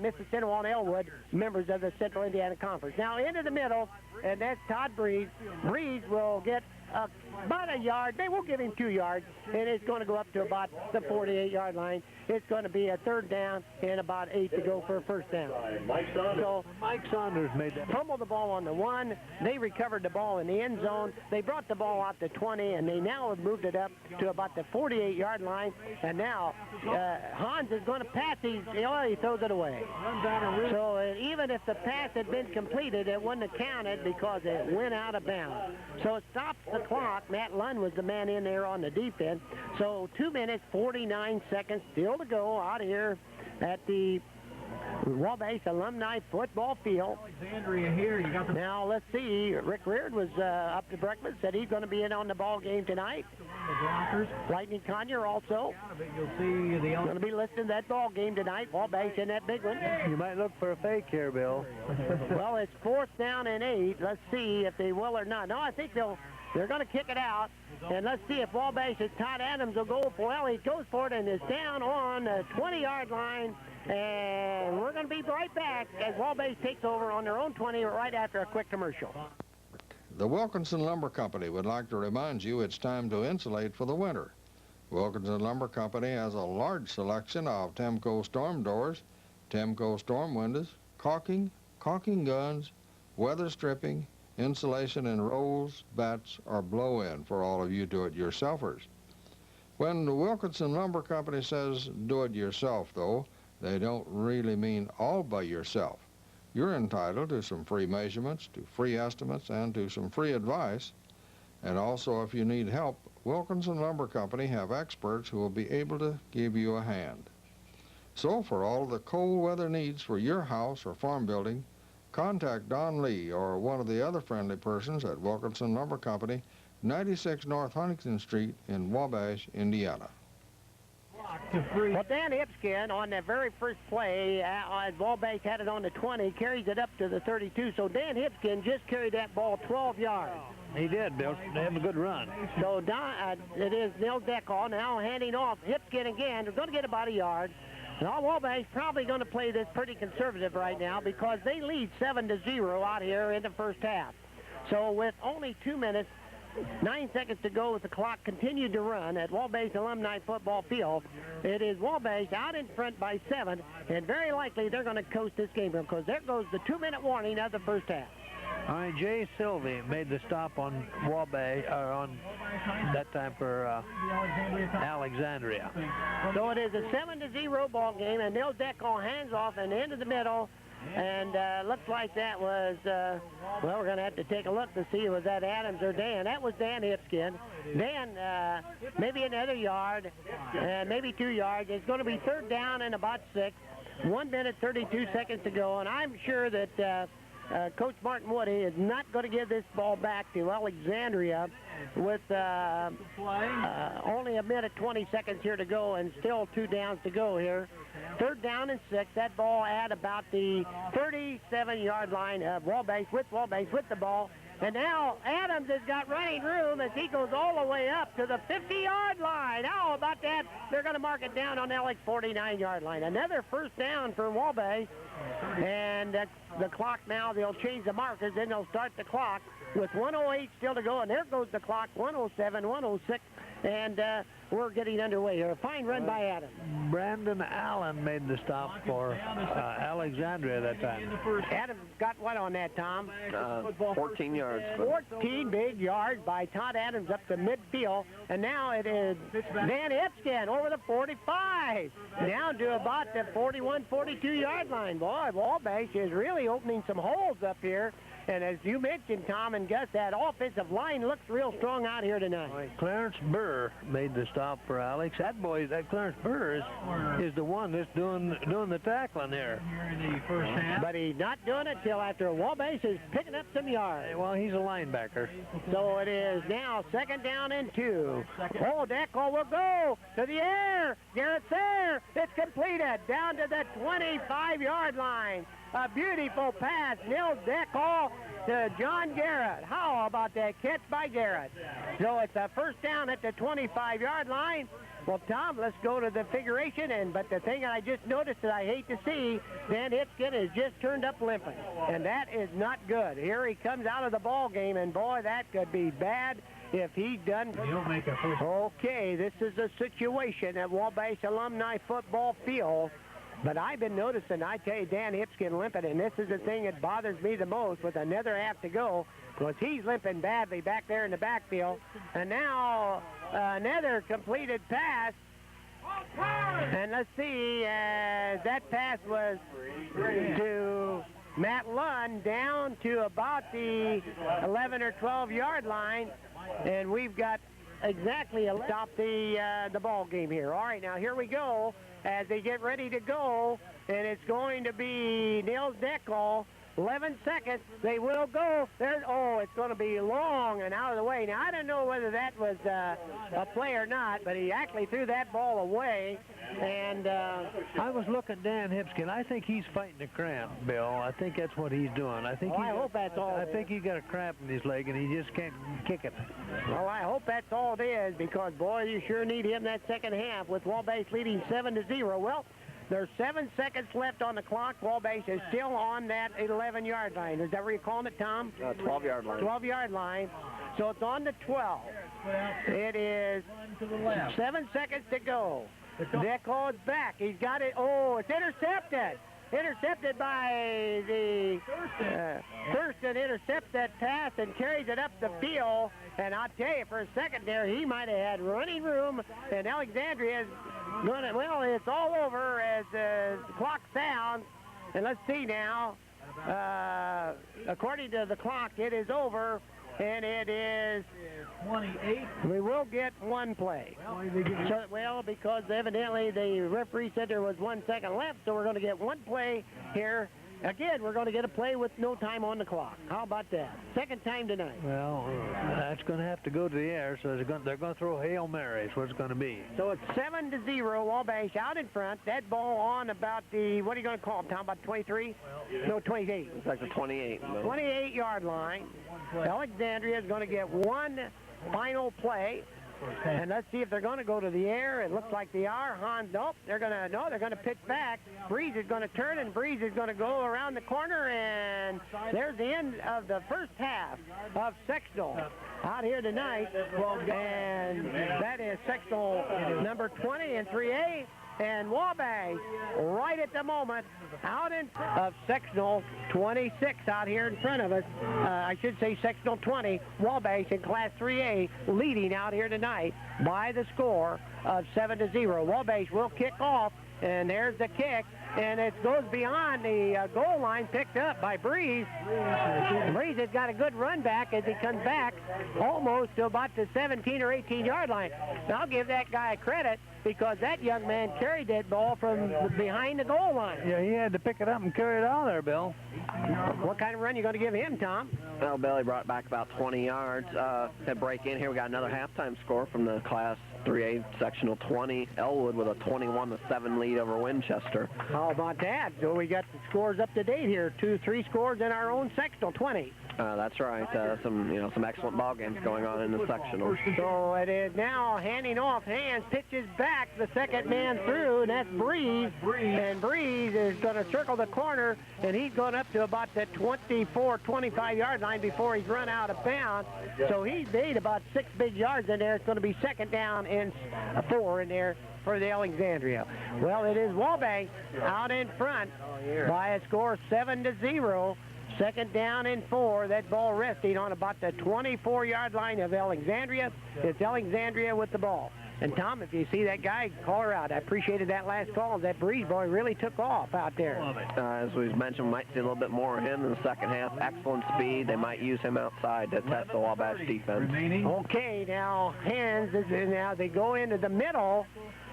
Mississippi and Elwood, members of the Central Indiana Conference. Now, into the middle, and that's Todd Breeze. Breeze will get about a yard. They will give him 2 yards, and it's going to go up to about the 48-yard line. It's going to be a third down and about 8 to go for a first down. So
Mike Saunders made that.
Fumbled the ball on the 1. They recovered the ball in the end zone. They brought the ball out to 20, and they now have moved it up to about the 48-yard line. And now Hans is going to pass. He throws it away. So even if the pass had been completed, it wouldn't have counted because it went out of bounds. So it stops the clock. Matt Lund was the man in there on the defense. So 2 minutes, 49 seconds still to go out here at the Wabash Alumni Football Field.
Alexandria here. You got the
Now let's see. Rick Reard was up to breakfast. Said he's going to be in on the ball game tonight.
blockers.
Lightning Conyer also
You'll see the
going to be listening to that ball game tonight. Wabash in that big one.
You might look for a fake here, Bill.
Well, it's 4th down and 8. Let's see if they will or not. No, I think they're going to kick it out. And let's see if Wabash's Todd Adams will go for it. Well, he goes for it and is down on the 20-yard line. And we're going to be right back as Wabash takes over on their own 20 right after a quick commercial.
The Wilkinson Lumber Company would like to remind you it's time to insulate for the winter. Wilkinson Lumber Company has a large selection of Temco storm doors, Temco storm windows, caulking guns, weather stripping, insulation in rolls, bats, or blow-in for all of you do-it-yourselfers. When the Wilkinson Lumber Company says do-it-yourself, though, they don't really mean all by yourself. You're entitled to some free measurements, to free estimates, and to some free advice. And also, if you need help, Wilkinson Lumber Company have experts who will be able to give you a hand. So for all the cold weather needs for your house or farm building, contact Don Lee or one of the other friendly persons at Wilkinson Lumber Company, 96 North Huntington Street in Wabash, Indiana.
Well, Dan Hipskin on that very first play, Wabash had it on the 20, carries it up to the 32. So Dan Hipskin just carried that ball 12 yards.
He did, Bill. They have a good run.
So it is Neil Deckall now handing off Hipskin again. They're going to get about a yard. Now, Wabash probably going to play this pretty conservative right now because they lead 7-0 out here in the first half. So with only 2 minutes, 9 seconds to go with the clock continued to run at Wabash Alumni Football Field. It is Wabash out in front by 7, and very likely they're going to coast this game because there goes the 2-minute warning of the first half.
All right, Jay Sylvie made the stop on Wabash, or on that time for Alexandria.
So it is a 7-0 ball game, and Nils Deckall hands off and into the middle. And looks like that was, well, we're going to have to take a look to see, was that Adams or Dan? That was Dan Hipskin. Dan, maybe another yard, maybe 2 yards. It's going to be 3rd down and about 6. 1 minute, 32 seconds to go. And I'm sure that Coach Martin Woody is not going to give this ball back to Alexandria with only 1 minute, 20 seconds here to go and still 2 downs to go here. 3rd down and 6. That ball at about the 37-yard line of Wabash with the ball. And now Adams has got running room as he goes all the way up to the 50-yard line. How about that? They're going to mark it down on Alex 49-yard line. Another 1st down for Wabash. And that's the clock now. They'll change the markers, then they'll start the clock with 1:08 still to go. And there goes the clock, 1:07, 1:06. And we're getting underway here. A fine run by Adams.
Brandon Allen made the stop for Alexandria that time.
Adams got what on that, Tom?
14 yards.
14 big yards by Todd Adams up to midfield. And now it is Dan Hipskin over the 45. Down to about the 41, 42-yard line. Boy, Wabash is really opening some holes up here. And as you mentioned, Tom and Gus, that offensive line looks real strong out here tonight.
Clarence Burr made the stop for Alex. That Clarence Burr is the one that's doing the tackling there.
But he's not doing it till after Wabash is picking up some yards.
Well, he's a linebacker.
So it is now 2nd down and 2. Oh, Deckall will go to the air. Garrett's there. It's completed down to the 25-yard line. A beautiful pass, Nils Deckall to John Garrett. How about that catch by Garrett? So it's a 1st down at the 25-yard line. Well, Tom, let's go to the figuration. But the thing I just noticed that I hate to see, Dan Hipskin has just turned up limping. And that is not good. Here he comes out of the ball game, and boy, that could be bad if he doesn't. Okay, this is a situation at Wabash Alumni Football Field. But I've been noticing, I tell you, Dan Hipskin limping, and this is the thing that bothers me the most with another half to go, because he's limping badly back there in the backfield. And now another completed pass. And let's see, that pass was to Matt Lund down to about the 11 or 12-yard line. And we've got exactly stop the ball game here. All right, now here we go as they get ready to go, and it's going to be Nils Deckall. 11 seconds. They will go. It's going to be long and out of the way. Now, I don't know whether that was a play or not, but he actually threw that ball away. And
I was looking at Dan Hipskin. I think he's fighting a cramp, Bill. I think that's what he's doing. I
hope that's all.
I think he got a cramp in his leg, and he just can't kick it.
Well, I hope that's all it is, because, boy, you sure need him that second half with Wabash leading 7-0. Well, there's 7 seconds left on the clock. Wabash is still on that 11-yard line. Is that what you're calling it, Tom?
12-yard line.
12-yard line. So it's on the 12. It is 7 seconds to go. Deckall is back. He's got it. Oh, it's intercepted. Intercepted by the Thurston. Intercepts that pass and carries it up the field. And I'll tell you, for a second there, he might have had running room. And Alexandria is going to, well, it's all over as the clock sounds. And let's see now. According to the clock, it is over. And it is
28.
We will get one play. Well, because evidently the referee said there was 1 second left, so we're going to get one play here. Again, we're going to get a play with no time on the clock. How about that? Second time tonight.
Well, that's going to have to go to the air, so they're going to throw Hail Marys, what it's going to be.
So it's 7-0, Wabash out in front. That ball on about the, what are you going to call it, Tom, about 23? No, 28.
It's like the 28.
28-yard line. Alexandria is going to get one final play. And let's see if they're going to go to the air. It looks like they are. Nope, they're going to pitch back. Breeze is going to turn, and Breeze is going to go around the corner, and there's the end of the first half of Sectional out here tonight. And that is Sectional number 20 and 3A. and Wabash right at the moment out in front of Sectional 26 out here in front of us. I should say Sectional 20, Wabash in Class 3A leading out here tonight by the score of 7-0. Wabash will kick off, and there's the kick, and it goes beyond the goal line, picked up by Breeze. Breeze has got a good run back as he comes back almost to about the 17 or 18-yard line. Now, I'll give that guy credit because that young man carried that ball from behind the goal line.
Yeah, he had to pick it up and carry it out there, Bill.
What kind of run you going to give him, Tom?
Well, Billy brought it back about 20 yards. To break in here, we got another halftime score from the Class 3A Sectional 20. Elwood with a 21-7 lead over Winchester.
How about that? So we got the scores up to date here. 2-3 scores in our own Sectional 20.
That's right. Some excellent ball games going on in the sectional.
So it is now handing off hands, pitches back, the second man through, and that's Breeze. And Breeze is going to circle the corner, and he's going up to about the 24, 25-yard line before he's run out of bounds. So he's made about 6 big yards in there. It's going to be second down and 4 in there for the Alexandria. Well, it is Wabash out in front by a score 7-0. Second down and 4. That ball resting on about the 24-yard line of Alexandria. It's Alexandria with the ball. And Tom, if you see that guy, call her out. I appreciated that last call. That Breeze boy really took off out there.
As we've mentioned, we might see a little bit more of him in the second half. Excellent speed. They might use him outside to test the Wabash defense.
Okay, now hands. Now they go into the middle,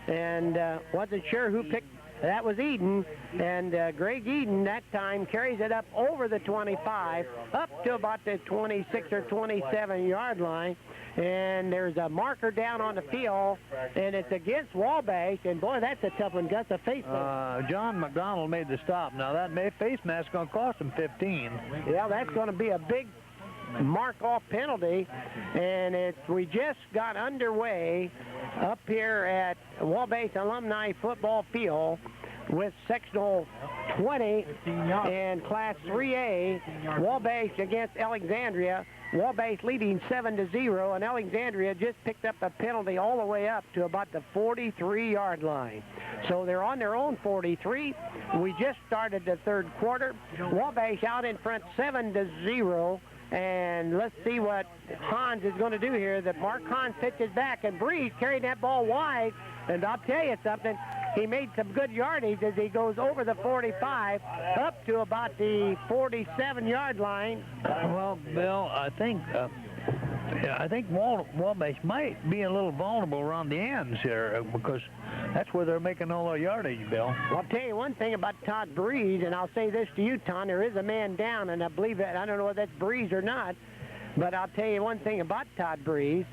and wasn't sure who picked. That was Eden, and Greg Eden that time carries it up over the 25, up to about the 26 or 27-yard line, and there's a marker down on the field, and it's against Wabash, and boy, that's a tough one. Gus, a face mask.
John McDonald made the stop. Now that face mask is going to cost him 15.
Yeah, that's going to be a big mark-off penalty, and we just got underway up here at Wabash Alumni Football Field with Sectional 20 and Class 3A, Wabash against Alexandria. Wabash leading 7-0, and Alexandria just picked up a penalty all the way up to about the 43-yard line. So they're on their own 43. We just started the third quarter. Wabash out in front 7-0. And let's see what Hans is going to do here. That Mark Hans pitches back, and Breeze carried that ball wide. And I'll tell you something, he made some good yardage as he goes over the 45 up to about the 47-yard line.
Well, Bill, I think Wabash might be a little vulnerable around the ends here because that's where they're making all their yardage, Bill.
Well, I'll tell you one thing about Todd Breeze, and I'll say this to you, Tom. There is a man down, and I believe that, I don't know whether that's Breeze or not, but I'll tell you one thing about Todd Breeze,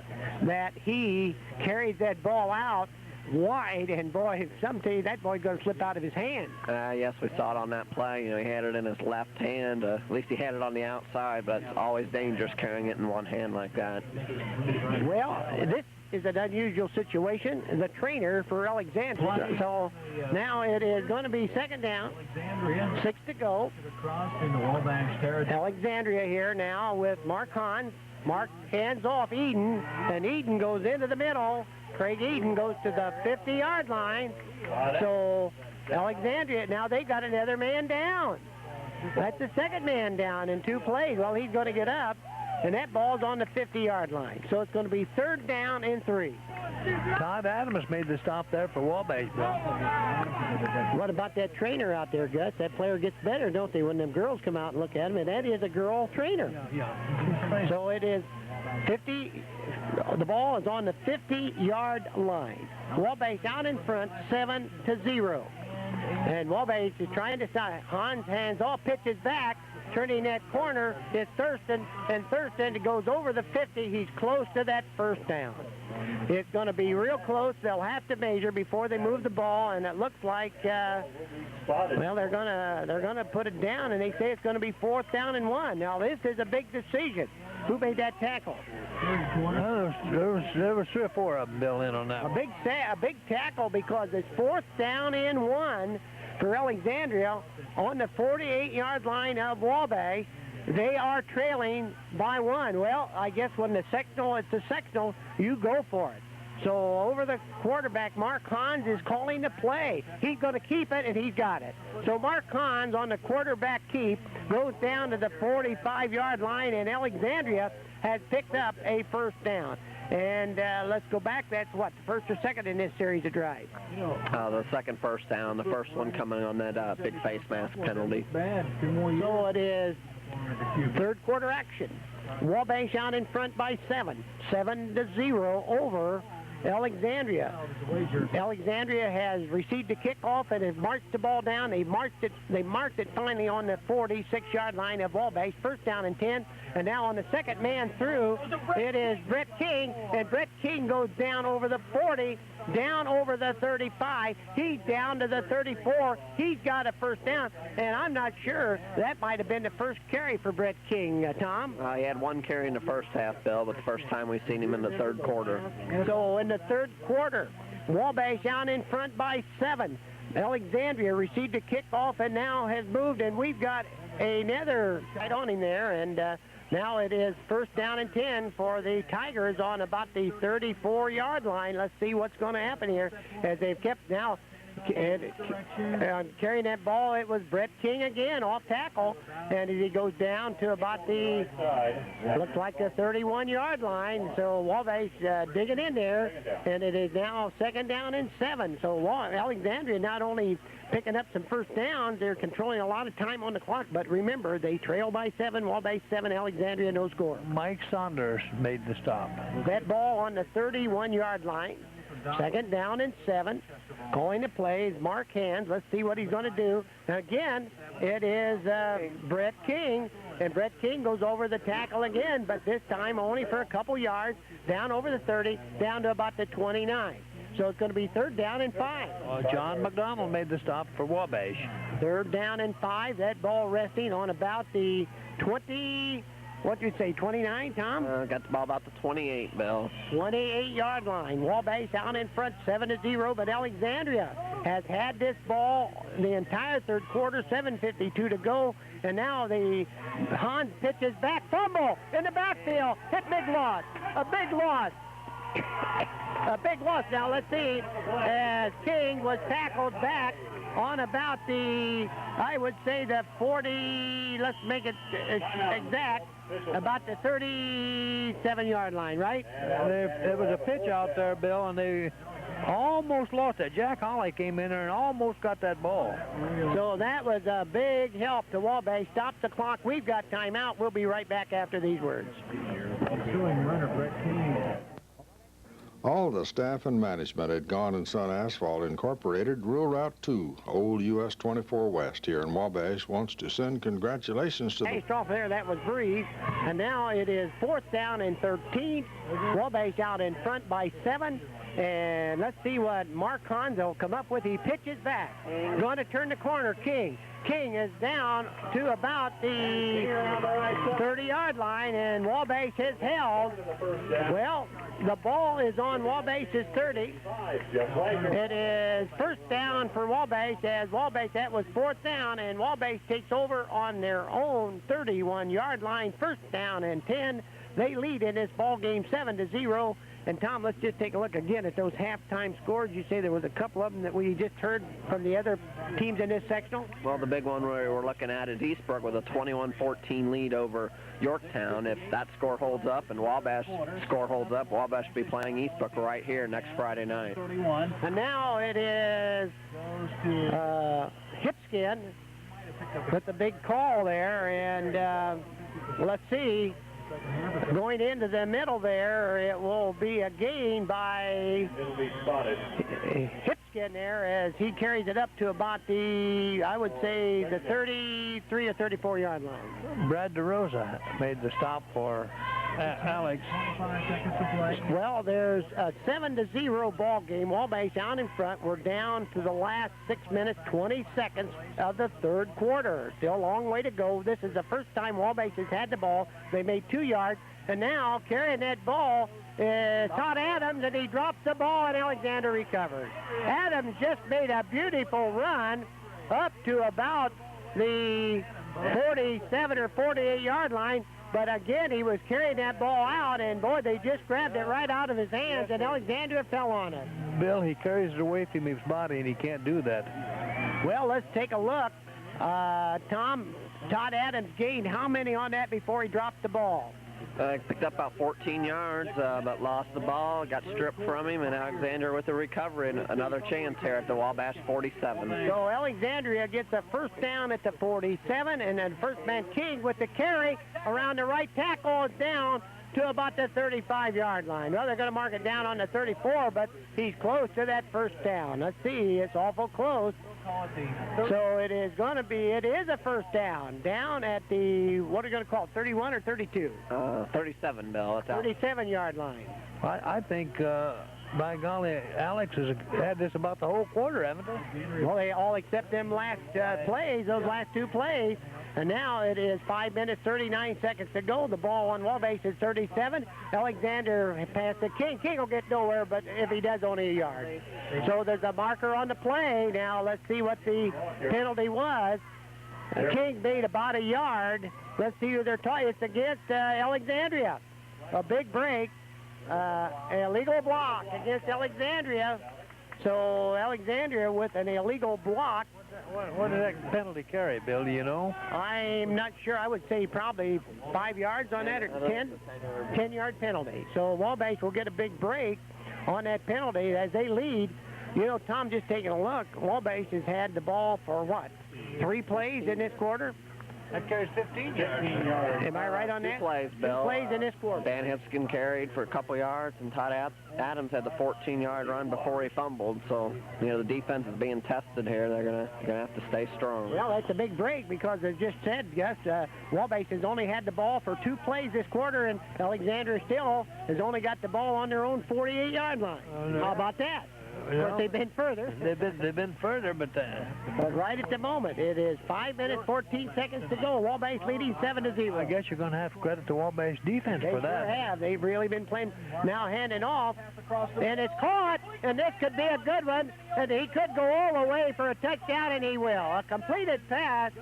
that he carries that ball out wide, and boy, someday that boy's going to slip out of his hand.
Yes, we saw it on that play. He had it in his left hand. At least he had it on the outside, but it's always dangerous carrying it in one hand like that.
Well, this is an unusual situation. The trainer for Alexandria. So now it is going to be second down, 6 to go. Alexandria here now with Mark Hahn. Mark hands off Eden, and Eden goes into the middle. Craig Eden goes to the 50-yard line. So Alexandria, now they got another man down. That's the second man down in 2 plays. Well, he's going to get up, and that ball's on the 50-yard line. So it's going to be third down and 3.
Todd Adams made the stop there for Wabash, Bill.
What about that trainer out there, Gus? That player gets better, don't they, when them girls come out and look at him? And that is a girl trainer.
Yeah.
So it is 50. The ball is on the 50-yard line. Wabash out in front, 7-0. And Wabash is trying to stop. Hans hands off, pitches back, turning that corner is Thurston, and Thurston goes over the 50. He's close to that first down. It's going to be real close. They'll have to measure before they move the ball, and it looks like, well, they're gonna put it down, and they say it's going to be 4th down and 1. Now this is a big decision. Who made that tackle?
There was 3 or 4 of them, Bill, in on that.
A big tackle because it's 4th down and 1 for Alexandria on the 48-yard line of Wabash. They are trailing by 1. Well, I guess when it's the sectional, you go for it. So over the quarterback, Mark Hans is calling the play. He's going to keep it, and he's got it. So Mark Hans on the quarterback keep goes down to the 45-yard line, and Alexandria has picked up a first down. And let's go back. That's what, the first or second in this series of drives?
The second first down. The first one coming on that big face mask penalty.
So it is third quarter action. Wabash out in front by 7-0 over Alexandria. Alexandria has received the kickoff and has marched the ball down. They marked it finally on the 46-yard line of Wabash. First down and 10. And now on the second man through, it is Brett King. And Brett King goes down over the 40, down over the 35. He's down to the 34. He's got a first down. And I'm not sure. That might have been the first carry for Brett King, Tom.
He had one carry in the first half, Bill, but the first time we've seen him in the third quarter.
So in the third quarter, Wabash out in front by 7. Alexandria received a kickoff and now has moved, and we've got another right on him there, and now it is first down and 10 for the Tigers on about the 34-yard line. Let's see what's going to happen here as they've kept now. And carrying that ball, it was Brett King again, off tackle, and he goes down to about the, looks like the 31-yard line. So Wabash digging in there, and it is now second down and 7. So Alexandria not only picking up some first downs, they're controlling a lot of time on the clock, but remember, they trail by 7, Wabash 7, Alexandria no score.
Mike Saunders made the stop.
That ball on the 31-yard line. Second down and 7. Calling the plays, Mark Hans. Let's see what he's going to do. Again, it is Brett King. And Brett King goes over the tackle again, but this time only for a couple yards, down over the 30, down to about the 29. So it's going to be third down and 5.
John McDonald made the stop for Wabash.
Third down and 5. That ball resting on about the 20... What do you say, 29, Tom?
Got the ball about the 28, Bill.
28-yard line. Wabash out in front, 7-0, but Alexandria has had this ball the entire third quarter, 7:52 to go, and now the Hans pitches back, fumble in the backfield, hit big loss, a big loss. A big loss. Now let's see, as King was tackled back on about the, I would say the 40, let's make it exact, about the 37-yard line, right?
There was a pitch out there, Bill, and they almost lost it. Jack Holly came in there and almost got that ball.
So that was a big help to Wabash. Stop the clock. We've got timeout. We'll be right back after these words.
All the staff and management at Gone & Son Asphalt Incorporated, Rural Route 2, Old US 24 West here in Wabash, wants to send congratulations to
the... off there, that was Breeze. And now it is fourth down and 13. Wabash out in front by 7. And let's see what Mark Hans will come up with. He pitches back. Going to turn the corner, King. King is down to about the 30-yard line, and Wabash has held. Well, the ball is on Wabash's 30. It is first down for Wabash, as Wabash, that was fourth down, and Wabash takes over on their own 31-yard line, first down and 10. They lead in this ball game 7-0. And Tom, let's just take a look again at those halftime scores. You say there was a couple of them that we just heard from the other teams in this sectional?
Well, the big one we're looking at is Eastbrook with a 21-14 lead over Yorktown. If that score holds up and Wabash score holds up, Wabash will be playing Eastbrook right here next Friday night.
And now it is Hipskin with the big call there, and let's see. Going into the middle there, it will be a gain by Hipskin there as he carries it up to about the, I would say, the 33 or 34-yard line.
Brad DeRosa made the stop for Alex.
Well, there's a 7-0 ball game. Wabash out in front. We're down to the last 6 minutes, 20 seconds of the third quarter. Still a long way to go. This is the first time Wabash has had the ball. They made 2 yards, and now carrying that ball is Todd Adams, and he drops the ball, and Alexander recovers. Adams just made a beautiful run up to about the 47 or 48 yard line. But again, he was carrying that ball out, and boy, they just grabbed it right out of his hands, and Alexandria fell on it.
Bill, he carries it away from his body, and he can't do that.
Well, let's take a look. Todd Adams gained how many on that before he dropped the ball?
Picked up about 14 yards, but lost the ball, got stripped from him, and Alexandria with the recovery and another chance here at the Wabash 47.
So Alexandria gets a first down at the 47, and then first man King with the carry around the right tackle is down to about the 35-yard line. Well, they're going to mark it down on the 34, but he's close to that first down. Let's see, it's awful close. So it is a first down. Down at the, what are you going to call it, 31 or 32?
37, Bill.
37-yard line.
I think, by golly, Alex has had this about the whole quarter, haven't they?
Well, they all except them last plays, those last two plays. And now it is 5 minutes, 39 seconds to go. The ball on Wabash is 37. Alexander passed to King. King will get nowhere, but if he does, only a yard. So there's a marker on the play. Now let's see what the penalty was. King made about a yard. Let's see who they're talking. It's against Alexandria. A big break. Illegal block against Alexandria. So Alexandria with an illegal block.
What did that penalty carry, Bill? Do you know?
I'm not sure. I would say probably 5 yards on that, or 10-yard penalty. So Wabash will get a big break on that penalty as they lead. You know, Tom, just taking a look, Wabash has had the ball for what? 3 plays in this quarter?
That carries 15 yards.
Am I right on that?
2 plays, Bill.
2 plays in this quarter.
Dan Hipskin carried for a couple yards, and Todd Adams had the 14-yard run before he fumbled. So, you know, the defense is being tested here. They're gonna have to stay strong.
Well, that's a big break because, as just said, Gus, Wabash has only had the ball for 2 plays this quarter, and Alexandria still has only got the ball on their own 48-yard line. How about that? Of course, they've been further.
They've been further, but
right at the moment, it is 5 minutes, 14 seconds to go. Wabash leading 7-0.
I guess you're going to have to credit the Wabash defense for that.
They sure have. They've really been playing. Now handing off, and it's caught, and this could be a good one, and he could go all the way for a touchdown, and he will. A completed pass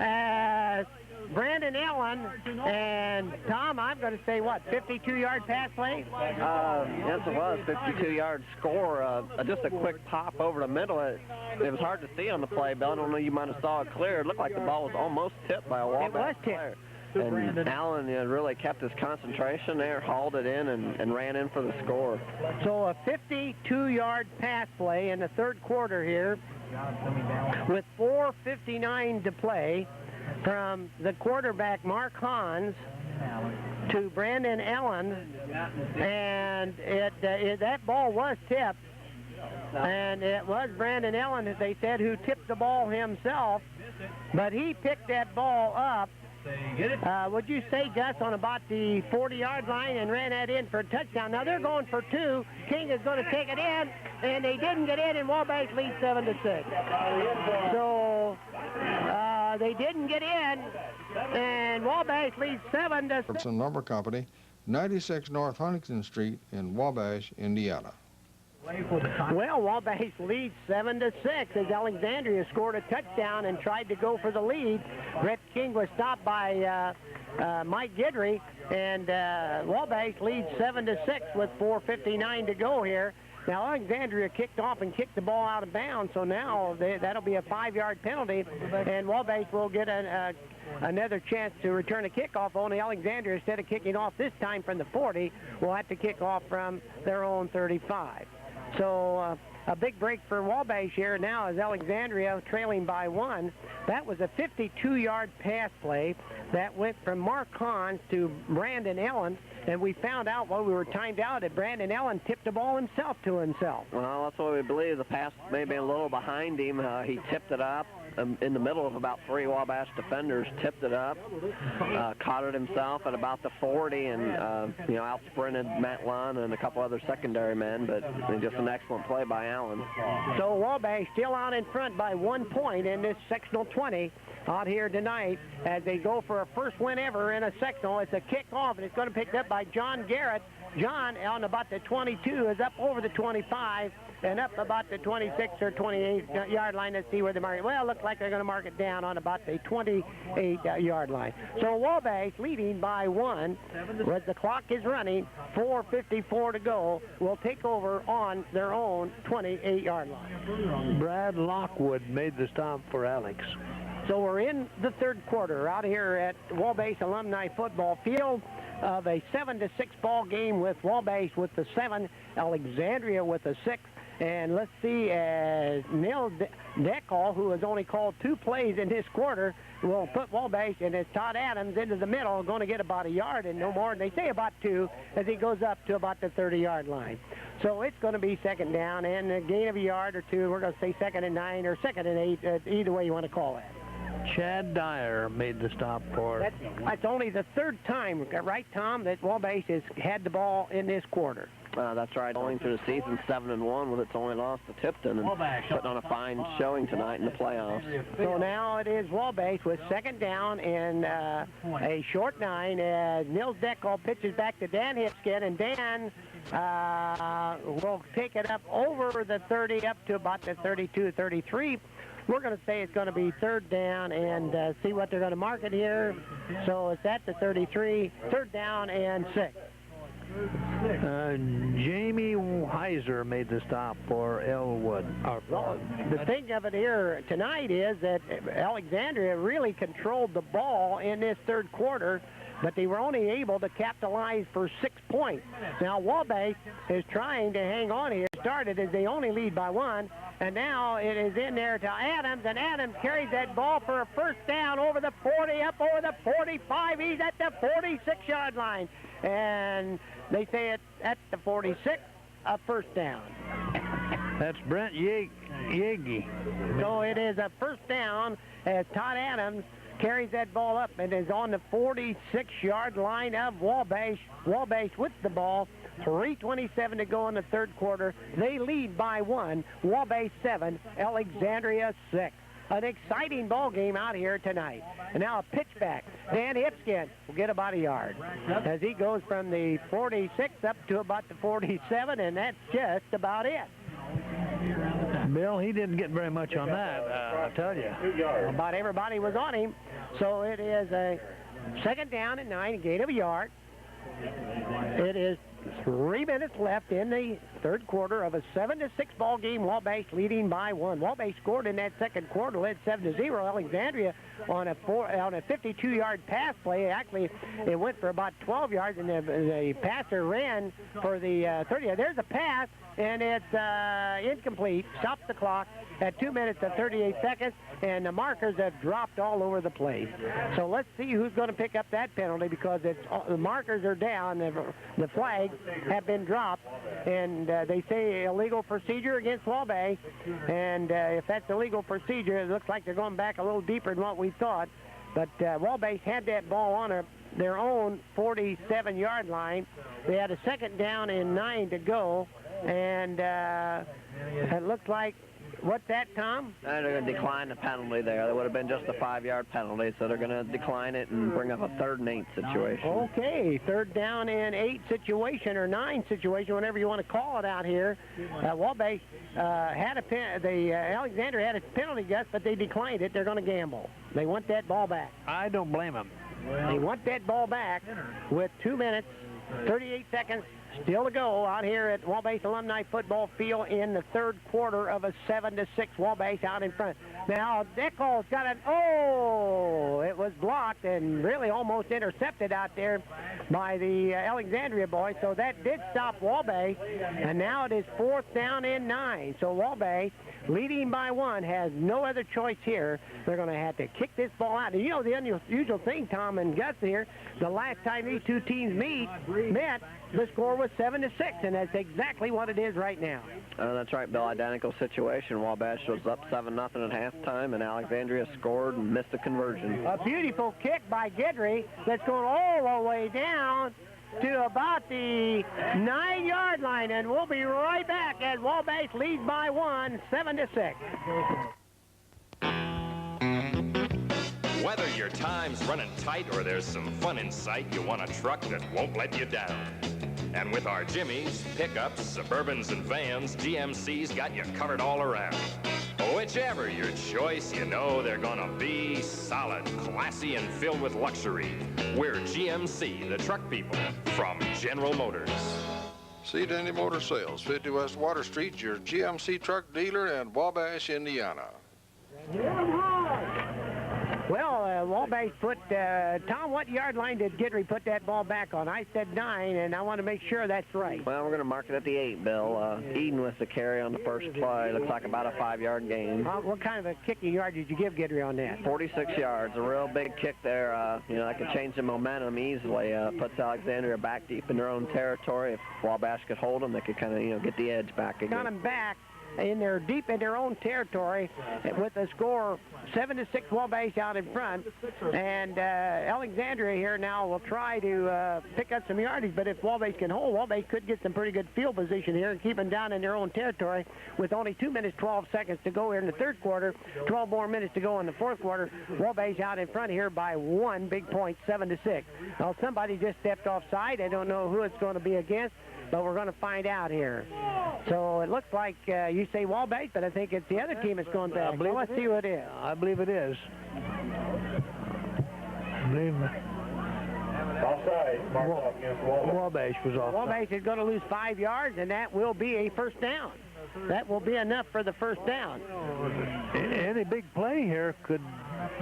as Brandon Allen, and Tom, I'm going to say what, 52-yard pass play?
Yes, it was, 52-yard score. Just a quick pop over the middle. It was hard to see on the play, Bill. I don't know, you might have saw it clear. It looked like the ball was almost tipped by a Wabash player. And Allen really kept his concentration there, hauled it in, and ran in for the score.
So a 52-yard pass play in the third quarter here with 4:59 to play. From the quarterback, Mark Hans, to Brandon Allen, and that ball was tipped, and it was Brandon Allen, as they said, who tipped the ball himself, but he picked that ball up, would you say, Gus, on about the 40-yard line and ran that in for a touchdown. Now they're going for 2. King is going to take it in, and they didn't get in, and Wabash leads 7-6. So they didn't get in, and Wabash leads 7-6.
Robertson Lumber Company, 96 North Huntington Street in Wabash, Indiana.
Well, Wabash leads 7-6 as Alexandria scored a touchdown and tried to go for the lead. Brett King was stopped by Mike Guidry, and Wabash leads 7-6 with 4:59 to go here. Now, Alexandria kicked off and kicked the ball out of bounds, so now that'll be a 5-yard penalty, and Wabash will get another chance to return a kickoff. Only Alexandria, instead of kicking off this time from the 40, will have to kick off from their own 35. So a big break for Wabash here now as Alexandria trailing by 1. That was a 52-yard pass play that went from Mark Hans to Brandon Allen, and we found out while we were timed out that Brandon Allen tipped the ball himself to himself.
Well, that's what we believe. The pass may have been a little behind him. He tipped it up in the middle of about 3 Wabash defenders, tipped it up, caught it himself at about the 40, and out-sprinted Matt Lund and a couple other secondary men, but just an excellent play by Allen.
So Wabash still out in front by 1 point in this sectional 20 out here tonight as they go for a first win ever in a sectional. It's a kickoff, and it's going to be picked up by John Garrett. John, on about the 22, is up over the 25. and up about the 26 or 28 yard line. Let's see where they mark it. Well, looks like they're going to mark it down on about the 28 yard line. So Wabash leading by 1 as the clock is running, 4:54 to go, will take over on their own 28 yard line.
Brad Lockwood made the stop for Alex.
So we're in the third quarter out here at Wabash Alumni Football Field of a 7-6 ball game with Wabash with the 7, Alexandria with the 6. And let's see, as Neil Deckall, who has only called 2 plays in this quarter, will put Wabash, and it's Todd Adams into the middle, going to get about a yard and no more. They say about 2 as he goes up to about the 30-yard line. So it's going to be second down and a gain of a yard or 2. We're going to say 2nd and 9 or 2nd and 8, either way you want to call it.
Chad Dyer made the stop for.
That's only the 3rd time, right, Tom, that Wabash has had the ball in this quarter.
That's right. Going through the season 7-1 with its only loss to Tipton and putting on a fine showing tonight in the playoffs.
So now it is Wabash with second down and a short 9 as Nils Deckall pitches back to Dan Hipskin, and Dan will take it up over the 30 up to about the 32, 33. We're going to say it's going to be 3rd down and see what they're going to mark it here. So it's at the 33, 3rd down and 6.
Jamie Heiser made the stop for Elwood.
The thing of it here tonight is that Alexandria really controlled the ball in this 3rd quarter, but they were only able to capitalize for 6 points. Now Wabash is trying to hang on here. Started as they only lead by 1, and now it is in there to Adams, and Adams carries that ball for a 1st down over the 40, up over the 45. He's at the 46-yard line, and they say it's at the 46, a 1st down.
That's Brent Yegi.
So it is a 1st down as Todd Adams carries that ball up and is on the 46-yard line of Wabash. Wabash with the ball. 3:27 to go in the 3rd quarter. They lead by 1. Wabash 7, Alexandria 6. An exciting ball game out here tonight. And now a pitch back. Dan Hipskin will get about a yard as he goes from the 46 up to about the 47, and that's just about it.
Bill, he didn't get very much on that, I'll tell you.
About everybody was on him. So it is a 2nd down and 9, a gain of a yard. It is 3 minutes left in the 3rd quarter of a 7-6 ball game. Wabash leading by 1. Wabash scored in that 2nd quarter, led 7-0. Alexandria on a 52-yard pass play. Actually, it went for about 12 yards, and the passer ran for the 30. There's a pass, and it's incomplete. Stops the clock at 2 minutes and 38 seconds, and the markers have dropped all over the place. So let's see who's going to pick up that penalty, because the markers are down. The flags have been dropped, and they say illegal procedure against Wabash. And if that's illegal procedure, it looks like they're going back a little deeper than what we thought. But Wabash had that ball on their own 47-yard line. They had a 2nd down and 9 to go, and it looks like. What's that, Tom?
They're going to decline the penalty there. That would have been just a 5-yard penalty, so they're going to decline it and bring up a 3rd and 8 situation.
Okay, 3rd down and 8 situation, or 9 situation, whatever you want to call it out here. Wabash had Alexandria had a penalty, Gus, but they declined it. They're going to gamble. They want that ball back.
I don't blame them.
They want that ball back with 2 minutes, 38 seconds still to go out here at Wabash Alumni Football Field in the 3rd quarter of a 7-6 Wabash out in front. Now, Deckall's got it was blocked and really almost intercepted out there by the Alexandria boys, so that did stop Wabash, and now it is 4th down and 9. So Wabash, leading by 1, has no other choice here. They're going to have to kick this ball out. And you know the unusual thing, Tom and Gus here, the last time these two teams met, the score was 7-6, and that's exactly what it is right now.
That's right, Bill. Identical situation. Wabash was up 7-0 at halftime, and Alexandria scored and missed a conversion.
A beautiful kick by Guidry that's going all the way down to about the 9-yard line, and we'll be right back as Wabash leads by 1, 7-6.
Whether your time's running tight or there's some fun in sight, you want a truck that won't let you down. And with our Jimmies, pickups, Suburbans, and vans, GMC's got you covered all around. Whichever your choice, you know they're gonna be solid, classy, and filled with luxury. We're GMC, the truck people, from General Motors.
See Dandy Motor Sales, 50 West Water Street, your GMC truck dealer in Wabash, Indiana.
Well, Wabash put, Tom, what yard line did Guidry put that ball back on? I said 9, and I want to make sure that's right.
Well, we're going to mark it at the 8, Bill. Eden with the carry on the first play. Looks like about a 5-yard gain.
What kind of a kicking yard did you give Guidry on that?
46 yards. A real big kick there. You know, that could change the momentum easily. Puts Alexandria back deep in their own territory. If Wabash could hold them, they could kind of, you know, get the edge back again.
Got them back deep in their own territory with a score 7-6 Wabash out in front, and Alexandria here now will try to pick up some yardage, but if Wabash can hold, Wabash could get some pretty good field position here and keep them down in their own territory with only 2 minutes 12 seconds to go here in the third quarter, 12 more minutes to go in the fourth quarter. Wabash out in front here by 1 big point, 7-6. Well, somebody just stepped offside. I don't know who it's going to be against, but we're going to find out here. So it looks like you say Wabash, but I think it's the other team that's going back. Well, let's see who it is.
I believe it is. Wabash was off.
Wabash is going to lose 5 yards, and that will be a first down. That will be enough for the first down.
Any big play here could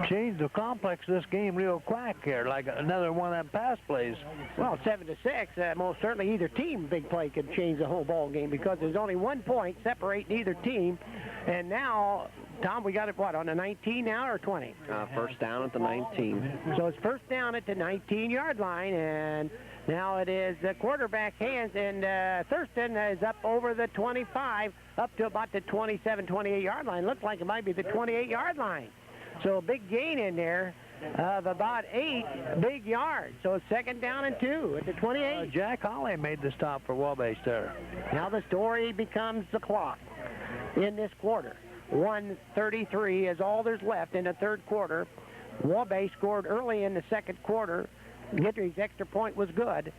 change the complex of this game real quick here, like another one of them pass plays.
Well, 7-6, most certainly either team big play could change the whole ball game because there's only 1 point separating either team. And now, Tom, we got it, what, on the 19 now or 20?
First down at the 19.
So it's first down at the 19-yard line, and now it is the quarterback hands, and Thurston is up over the 25, up to about the 27, 28-yard line. Looks like it might be the 28-yard line. So a big gain in there of about 8 big yards. So it's second down and 2 at the 28.
Jack Holley made the stop for Wabash there.
Now the story becomes the clock in this quarter. 1:33 is all there's left in the third quarter. Wabash scored early in the second quarter. Guidry's extra point was good.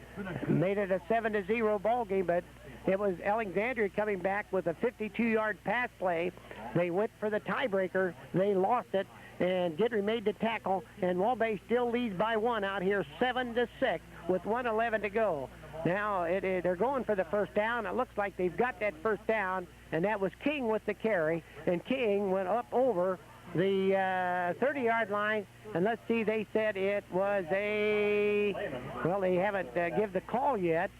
Made it a 7-0 ball game, but it was Alexandria coming back with a 52-yard pass play. They went for the tiebreaker. They lost it, and Guidry made the tackle, and Wabash still leads by 1 out here, 7-6, with 1:11 to go. Now they're going for the first down. It looks like they've got that first down, and that was King with the carry, and King went up over the 30-yard line, and let's see, they said it was well, they haven't give the call yet.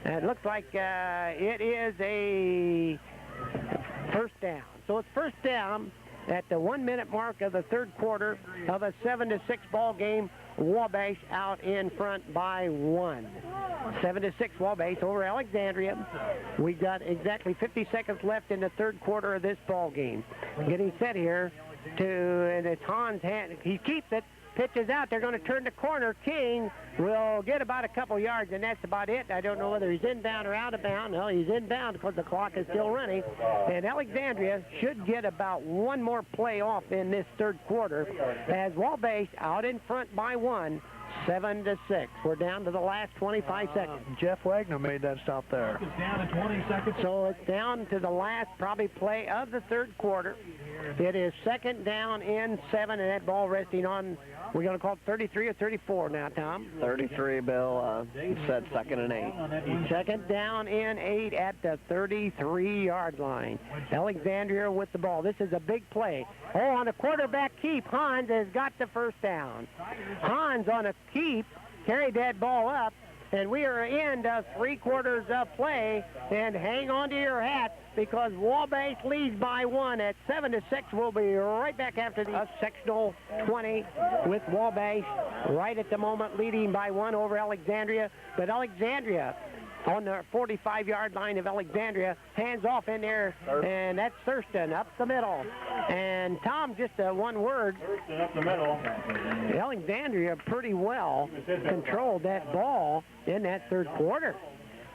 It looks like it is a first down. So it's first down at the 1-minute mark of the third quarter of a 7-6 ball game. Wabash out in front by 1. 7-6 Wabash over Alexandria. We got exactly 50 seconds left in the third quarter of this ball game. Getting set here and it's Hahn's hand. He keeps it, pitches out. They're going to turn the corner. King will get about a couple yards, and that's about it. I don't know whether he's inbound or out of bound. Well, he's inbound because the clock is still running. And Alexandria should get about 1 more play off in this third quarter as Wabash out in front by 1. 7-6. We're down to the last 25 seconds.
Jeff Wagner made that stop there.
It's down to 20 seconds.
So it's down to the last probably play of the third quarter. It is second down and 7, and that ball resting on, we're going to call it 33 or 34 now, Tom?
33, Bill. Said second and 8.
Second down and 8 at the 33-yard line. Alexandria with the ball. This is a big play. Oh, on a quarterback keep, Hans has got the first down. Hans on a keep carried that ball up, and we are into 3 quarters of play, and hang on to your hats because Wabash leads by 1 at 7-6. We'll be right back after the sectional 20 with Wabash right at the moment leading by 1 over Alexandria, but Alexandria on the 45-yard line of Alexandria, hands off in there, and that's Thurston up the middle. And Tom, just one word.
Thurston up the middle.
Alexandria pretty well controlled that ball in that third quarter.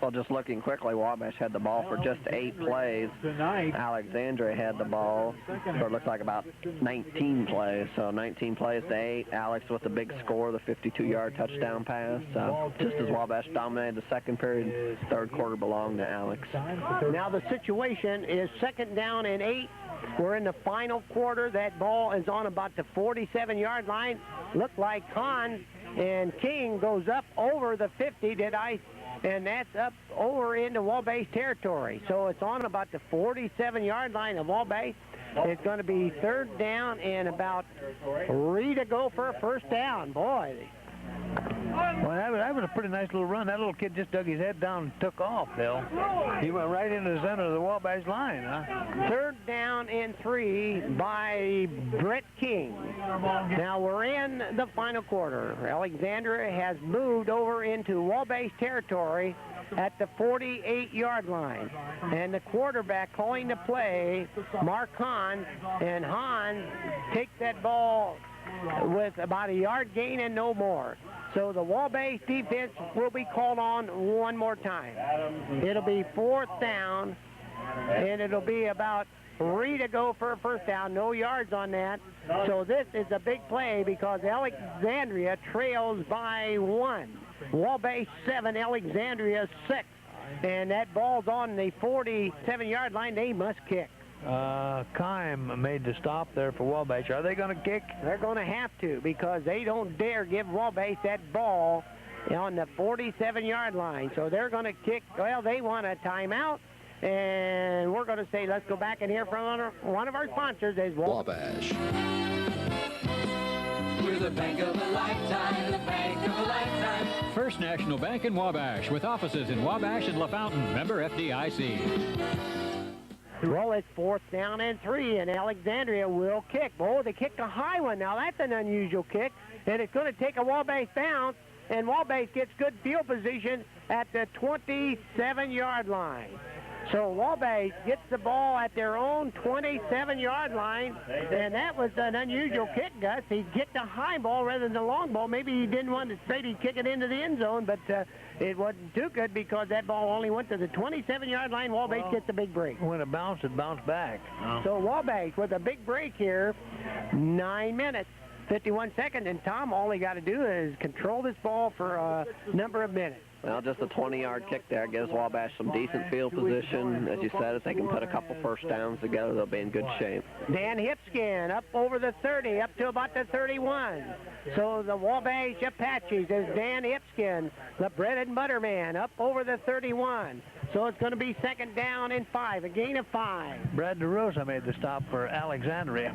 Well, just looking quickly, Wabash had the ball for just 8 plays. Alexandria had the ball for it looked like about 19 plays. So 19 plays to 8. Alex with the big score, the 52-yard touchdown pass. Just as Wabash dominated the second period, third quarter belonged to Alex.
Now the situation is 2nd down and 8. We're in the final quarter. That ball is on about the 47-yard line. Looked like Hahn and King goes up over the 50, and that's up over into Wabash territory. So it's on about the 47-yard line of Wabash. It's going to be 3rd down and about 3 to go for a first down. Boy.
Well, that was a pretty nice little run. That little kid just dug his head down and took off, Bill. He went right into the center of the Wabash line, huh?
3rd down and 3 by Brett King. Now we're in the final quarter. Alexandria has moved over into Wabash territory at the 48-yard line. And the quarterback calling the play, Mark Hahn, and Hahn takes that ball with about a yard gain and no more. So the Wabash defense will be called on one more time. It'll be 4th down, and it'll be about 3 to go for a first down. No yards on that. So this is a big play because Alexandria trails by 1. Wabash 7, Alexandria 6. And that ball's on the 47-yard line. They must kick.
Kime made the stop there for Wabash. Are they going to kick?
They're going to have to because they don't dare give Wabash that ball on the 47-yard line. So they're going to kick. Well, they want a timeout. And we're going to say, let's go back and hear from one of our sponsors. Is
Wabash.
We're the bank of a lifetime, the bank of a lifetime.
First National Bank in Wabash, with offices in Wabash and LaFountain. Member FDIC.
Well, it's 4th down and 3, and Alexandria will kick. Oh, they kicked a high one. Now, that's an unusual kick, and it's going to take a Wabash bounce, and Wabash gets good field position at the 27-yard line. So Wabash gets the ball at their own 27-yard line, and that was an unusual kick, Gus. He kicked a high ball rather than a long ball. Maybe he didn't want to say he'd kick it into the end zone, but it wasn't too good because that ball only went to the 27-yard line. Wabash gets a big break.
When it bounced back.
So Wabash with a big break here, 9 minutes, 51 seconds, and Tom, all he got to do is control this ball for a number of minutes.
Well, just a 20-yard kick there gives Wabash some decent field position. As you said, if they can put a couple first downs together, they'll be in good shape.
Dan Hipskin up over the 30, up to about the 31. So the Wabash Apaches is Dan Hipskin, the bread and butter man, up over the 31. So it's going to be 2nd down and 5, a gain of 5.
Brad DeRosa made the stop for Alexandria.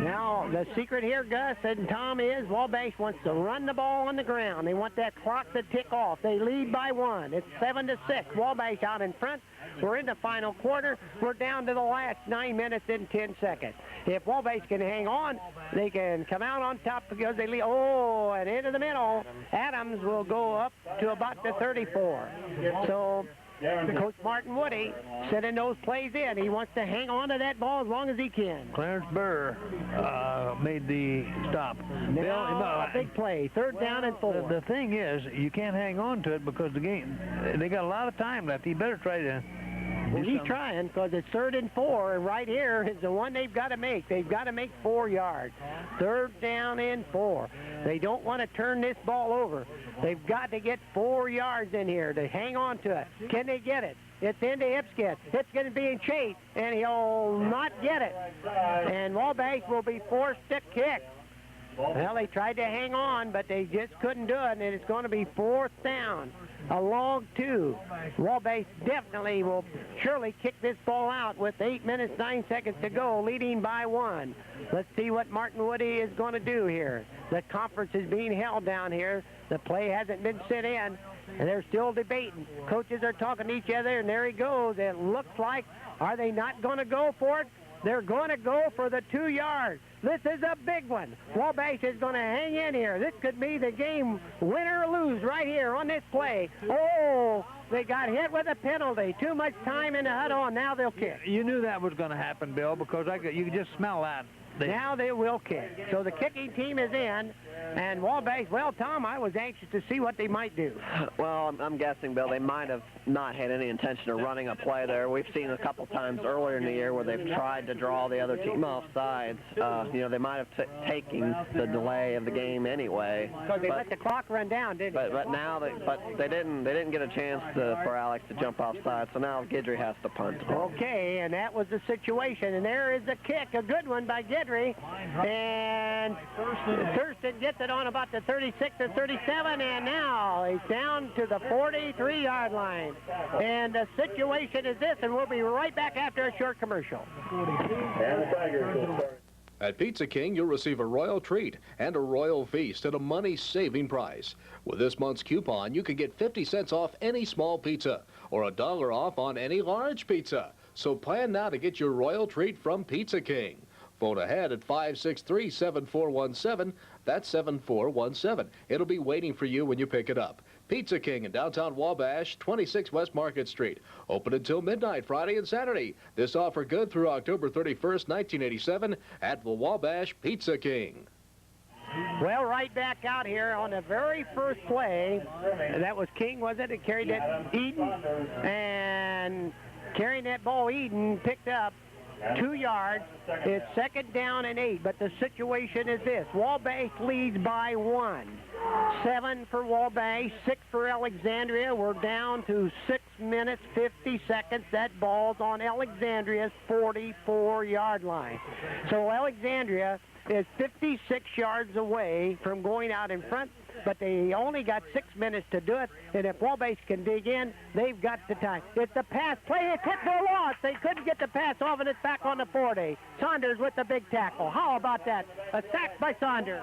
Now, the secret here, Gus and Tom, is Wabash wants to run the ball on the ground. They want that clock to tick off. They lead by 1. It's 7-6. Wabash out in front. We're in the final quarter. We're down to the last 9 minutes and 10 seconds. If Wabash can hang on, they can come out on top because they lead. Oh, and into the middle. Adams will go up to about the 34. So Coach Martin Woody sending those plays in. He wants to hang on to that ball as long as he can.
Clarence Burr made the stop.
Now, a big play. 3rd down and 4.
The thing is, you can't hang on to it because the game, they got a lot of time left. He better try to
Well, he's trying because it's 3rd and 4, and right here is the one they've got to make. They've got to make 4 yards. 3rd down and 4. They don't want to turn this ball over. They've got to get 4 yards in here to hang on to it. Can they get it? It's into Hipskin. Hipskin is being chased, and he'll not get it. And Wabash will be forced to kick. Well, they tried to hang on, but they just couldn't do it, and it's going to be 4th down. A long 2. Wabash definitely will surely kick this ball out with 8 minutes, 9 seconds to go, leading by 1. Let's see what Martin Woody is going to do here. The conference is being held down here. The play hasn't been sent in, and they're still debating. Coaches are talking to each other, and there he goes. It looks like, are they not going to go for it? They're going to go for the 2 yards. This is a big one. Wabash is going to hang in here. This could be the game winner or lose right here on this play. Oh, they got hit with a penalty. Too much time in the huddle, and now they'll kick.
You knew that was going to happen, Bill, because you could just smell that.
Now they will kick. So the kicking team is in, and Wabash, well, Tom, I was anxious to see what they might do.
Well, I'm guessing, Bill, they might have not had any intention of running a play there. We've seen a couple times earlier in the year where they've tried to draw the other team off sides. You know, they might have taken the delay of the game anyway.
Because they let the clock run down, didn't they?
But now they didn't get a chance for Alex to jump off side, so now Guidry has to punt.
Okay, and that was the situation. And there is the kick, a good one by Guidry. And Thurston gets it on about the 36 or 37, and now he's down to the 43-yard line. And the situation is this, and we'll be right back after a short commercial.
At Pizza King, you'll receive a royal treat and a royal feast at a money-saving price. With this month's coupon, you can get 50 cents off any small pizza or $1 off on any large pizza. So plan now to get your royal treat from Pizza King. Phone ahead at 563-7417. That's 7417. It'll be waiting for you when you pick it up. Pizza King in downtown Wabash, 26 West Market Street. Open until midnight Friday and Saturday. This offer good through October 31st, 1987 at the Wabash Pizza King.
Well, right back out here on the very first play. That was King, was it? It carried it Eden. And carrying that ball, Eden picked up 2 yards. It's 2nd down and 8, but the situation is this. Wabash leads by 1. 7 for Wabash, 6 for Alexandria. We're down to 6 minutes, 50 seconds. That ball's on Alexandria's 44-yard line. So Alexandria is 56 yards away from going out in front, but they only got 6 minutes to do it, and if Wabash can dig in, they've got the time. It's the pass play. It's hit for a loss. They couldn't get the pass off, and it's back on the 40. Saunders with the big tackle. How about that? A sack by Saunders.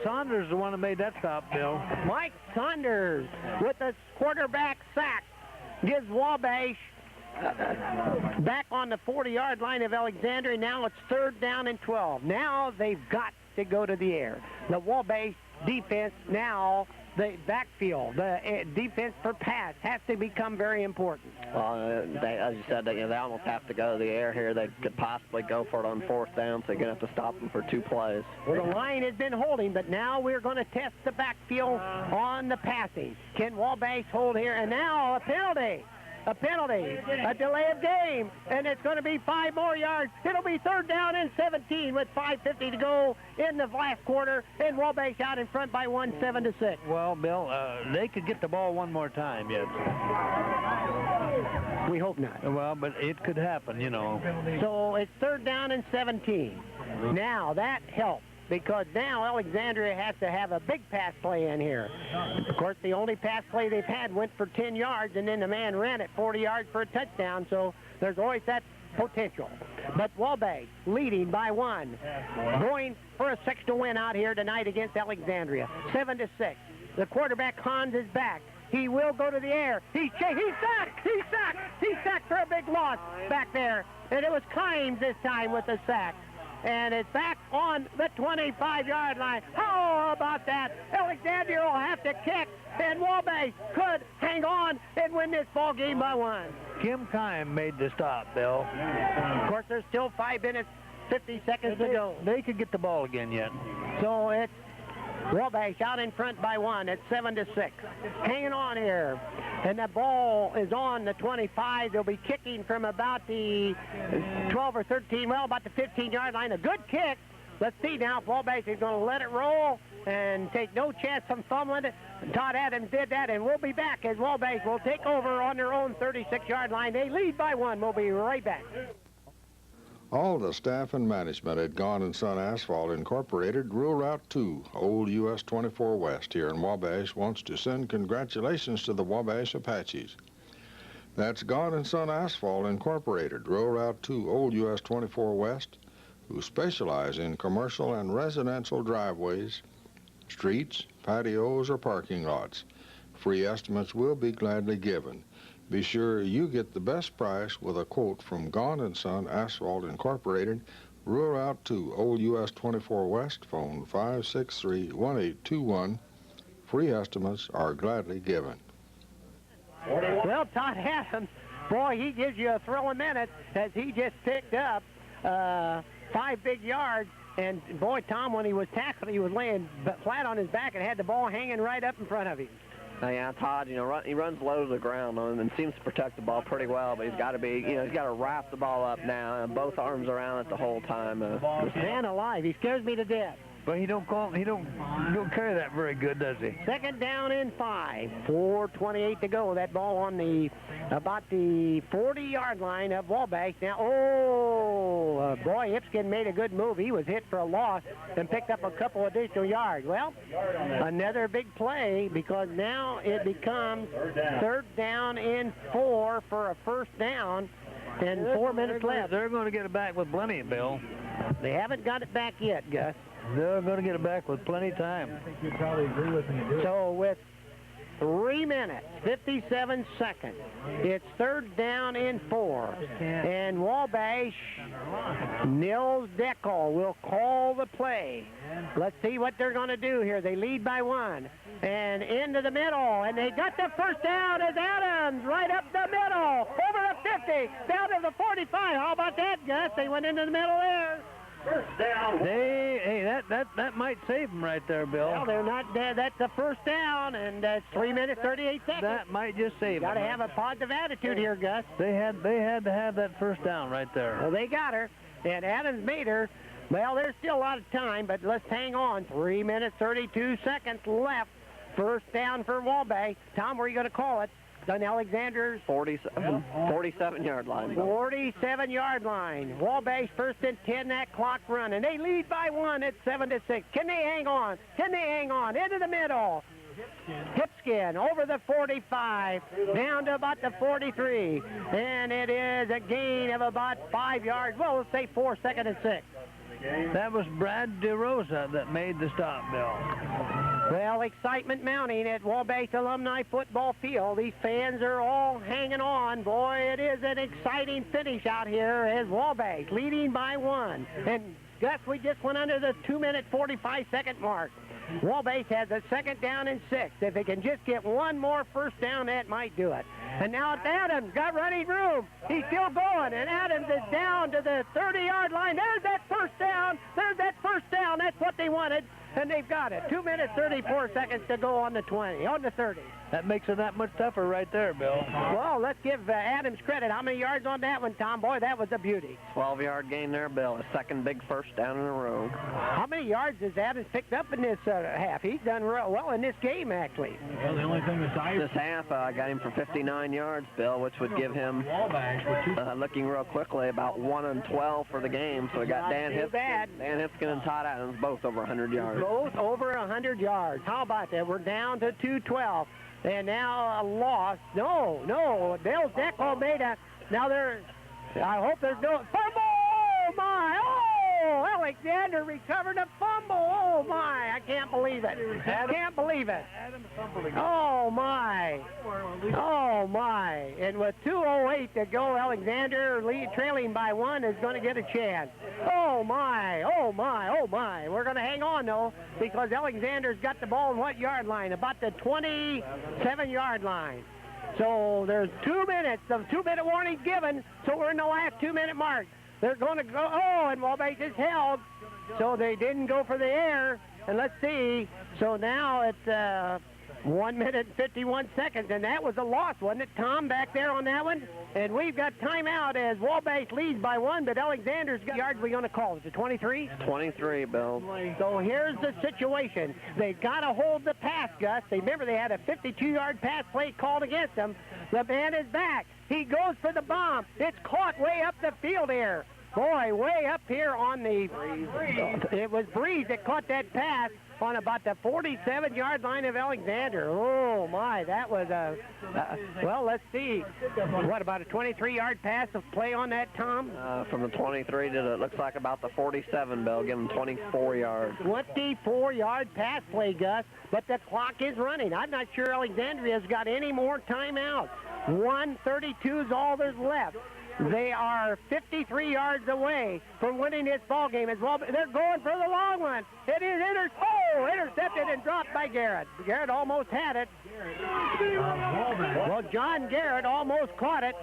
Saunders is the one that made that stop, Bill.
Mike Saunders with the quarterback sack gives Wabash back on the 40-yard line of Alexandria. Now it's 3rd down and 12. Now they've got to go to the air. The Wabash defense now, the backfield, the defense for pass has to become very important.
Well, as you said, they almost have to go to the air here. They could possibly go for it on 4th down, so you're going to have to stop them for 2 plays.
Well, the line has been holding, but now we're going to test the backfield on the passing. Can Wabash hold here? And now a penalty. A delay of game, and it's going to be 5 more yards. It'll be 3rd down and 17 with 5:50 to go in the last quarter, and Wabash out in front by 1, 7-6.
Well, Bill, they could get the ball one more time yet.
We hope not.
Well, but it could happen, you know.
So it's 3rd down and 17. Now that helps, because now Alexandria has to have a big pass play in here. Of course, the only pass play they've had went for 10 yards, and then the man ran it 40 yards for a touchdown, so there's always that potential. But Wabash leading by 1, going for a sectional win out here tonight against Alexandria, 7-6. The quarterback, Hans, is back. He will go to the air. He's sacked for a big loss back there, and it was Kimes this time with the sack. And it's back on the 25-yard line. How about that? Alexandria will have to kick, and Wabash could hang on and win this ball game by 1.
Kim Kime made the stop, Bill.
Of course, there's still 5 minutes, 50 seconds to go.
They could get the ball again yet.
So it's Wabash out in front by 1 at 7-6. Hanging on here. And the ball is on the 25. They'll be kicking from about the 12 or 13, well, about the 15-yard line. A good kick. Let's see now if Wabash is going to let it roll and take no chance from fumbling it. Todd Adams did that, and we'll be back as Wabash will take over on their own 36-yard line. They lead by 1. We'll be right back.
All the staff and management at Gone & Son Asphalt Incorporated, Rural Route 2, Old US 24 West here in Wabash, wants to send congratulations to the Wabash Apaches. That's Gone & Son Asphalt Incorporated, Rural Route 2, Old US 24 West, who specialize in commercial and residential driveways, streets, patios, or parking lots. Free estimates will be gladly given. Be sure you get the best price with a quote from Gone & Son Asphalt Incorporated, Rural Route 2, Old US 24 West, phone 563-1821. Free estimates are gladly given.
Well, Todd Adams, boy, he gives you a thrilling minute as he just picked up 5 big yards. And boy, Tom, when he was tackled, he was laying flat on his back and had the ball hanging right up in front of him.
Yeah, Todd, he runs low to the ground and seems to protect the ball pretty well, but he's got to be, he's got to wrap the ball up now and both arms around it the whole time.
Man alive, he scares me to death.
But he don't carry that very good, does he?
Second down and 5. 4:28 to go. That ball on about the 40-yard line of Wabash. Now, boy, Ipskin made a good move. He was hit for a loss and picked up a couple additional yards. Well, another big play because now it becomes 3rd down and 4 for a first down. And 4 minutes left.
They're going to get it back with plenty, Bill.
They haven't got it back yet, Gus.
They're going to get it back with plenty of time.
I think you'd probably agree with me.
So with 3 minutes, 57 seconds, it's 3rd down and 4. And Wabash, Nils Deckel will call the play. Let's see what they're going to do here. They lead by 1. And into the middle, and they got the first down as Adams right up the middle, over the 50, down to the 45. How about that, Gus? They went into the middle there.
First down.
That might save them right there, Bill.
Well, they're not dead. That's the first down, and that's 3 minutes, 38 seconds.
That might just save them.
Got to have a positive attitude here, Gus.
They had to have that first down right there.
Well, they got her, and Adams made her. Well, there's still a lot of time, but let's hang on. 3 minutes, 32 seconds left. First down for Wabash. Tom, where are you going to call it? On Alexander's
47-yard line.
47-yard line. Wabash first and 10, that clock running. They lead by 1 at 7-6. Can they hang on? Can they hang on? Into the middle. Hipskin over the 45, down to about the 43. And it is a gain of about 5 yards. Well, let's say 4, 2nd and 6.
That was Brad DeRosa that made the stop, Bill.
Well, excitement mounting at Wabash Alumni Football Field. These fans are all hanging on. Boy, it is an exciting finish out here as Wabash leading by 1. And Gus, we just went under the 2-minute, 45-second mark. Wabash has a 2nd down and 6. If they can just get one more first down, that might do it. And now it's Adams, got running room. He's still going, and Adams is down to the 30-yard line. There's that first down. There's that first down. That's what they wanted, and they've got it. 2 minutes, 34 seconds to go on the 20, on the 30.
That makes it that much tougher right there, Bill.
Well, let's give Adams credit. How many yards on that one, Tom? Boy, that was a beauty.
12-yard gain there, Bill. A second big first down in a row.
How many yards has Adams picked up in this half? He's done real well in this game, actually.
Well, the only thing besides
this half, I got him for 59 yards, Bill, which would give him, looking real quickly, about 1 and 12 for the game. So we got Dan Hipskin and Todd Adams, both over 100 yards.
Both over 100 yards. How about that? We're down to 212. And now a loss. No. Bill Deckel made a. Now I hope there's no fumble. Oh my! Oh, Alexander recovered a fumble. Oh my! I can't believe it. I can't believe it. Oh my! Oh my! And with 2:08 to go, Alexander trailing by 1 is going to get a chance. Oh my! Oh my! Oh my! We're going to hang on though because Alexander's got the ball on what yard line? About the 27-yard line. So there's 2 minutes. The 2-minute warning given. So we're in the last 2-minute mark. They're going to go. Oh, and Wabash is held. So they didn't go for the air. And let's see. So now it's 1 minute and 51 seconds. And that was a loss, wasn't it, Tom, back there on that one? And we've got timeout as Wabash leads by 1, but Alexander's got yards we're going to call. Is it 23?
23, Bill.
So here's the situation. They got to hold the pass, Gus. Remember, they had a 52-yard pass play called against them. The man is back. He goes for the bomb. It's caught way up the field here. Boy, way up here on the... It was Breeze that caught that pass on about the 47-yard line of Alexander. Oh, my, that was a... well, let's see. What, about a 23-yard pass of play on that, Tom?
From the 23 to it looks like about the 47, Bill. Give him 24 yards.
24-yard pass play, Gus, but the clock is running. I'm not sure Alexandria's got any more timeouts. 1:32 is all there's left. They are 53 yards away from winning this ball game as well. They're going for the long one. It is intercepted and dropped by Garrett. Garrett almost had it. Well, John Garrett almost caught it.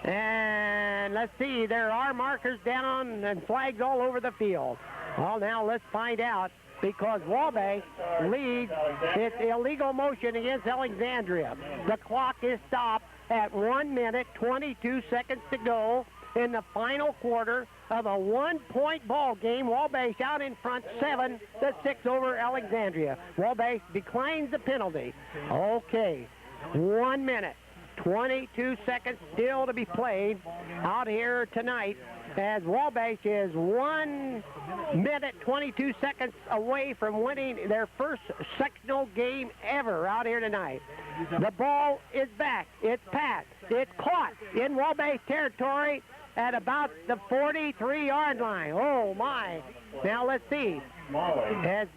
And let's see, there are markers down and flags all over the field. Well, now let's find out, because Wabash leads its illegal motion against Alexandria. The clock is stopped at 1 minute, 22 seconds to go in the final quarter of a one-point ball game. Wabash out in front, 7-6 over Alexandria. Wabash declines the penalty. Okay, 1 minute, 22 seconds still to be played out here tonight, as Wabash is 1 minute, 22 seconds away from winning their first sectional game ever out here tonight. The ball is back. It's passed. It's caught in Wabash territory at about the 43-yard line. Oh, my. Now, let's see. As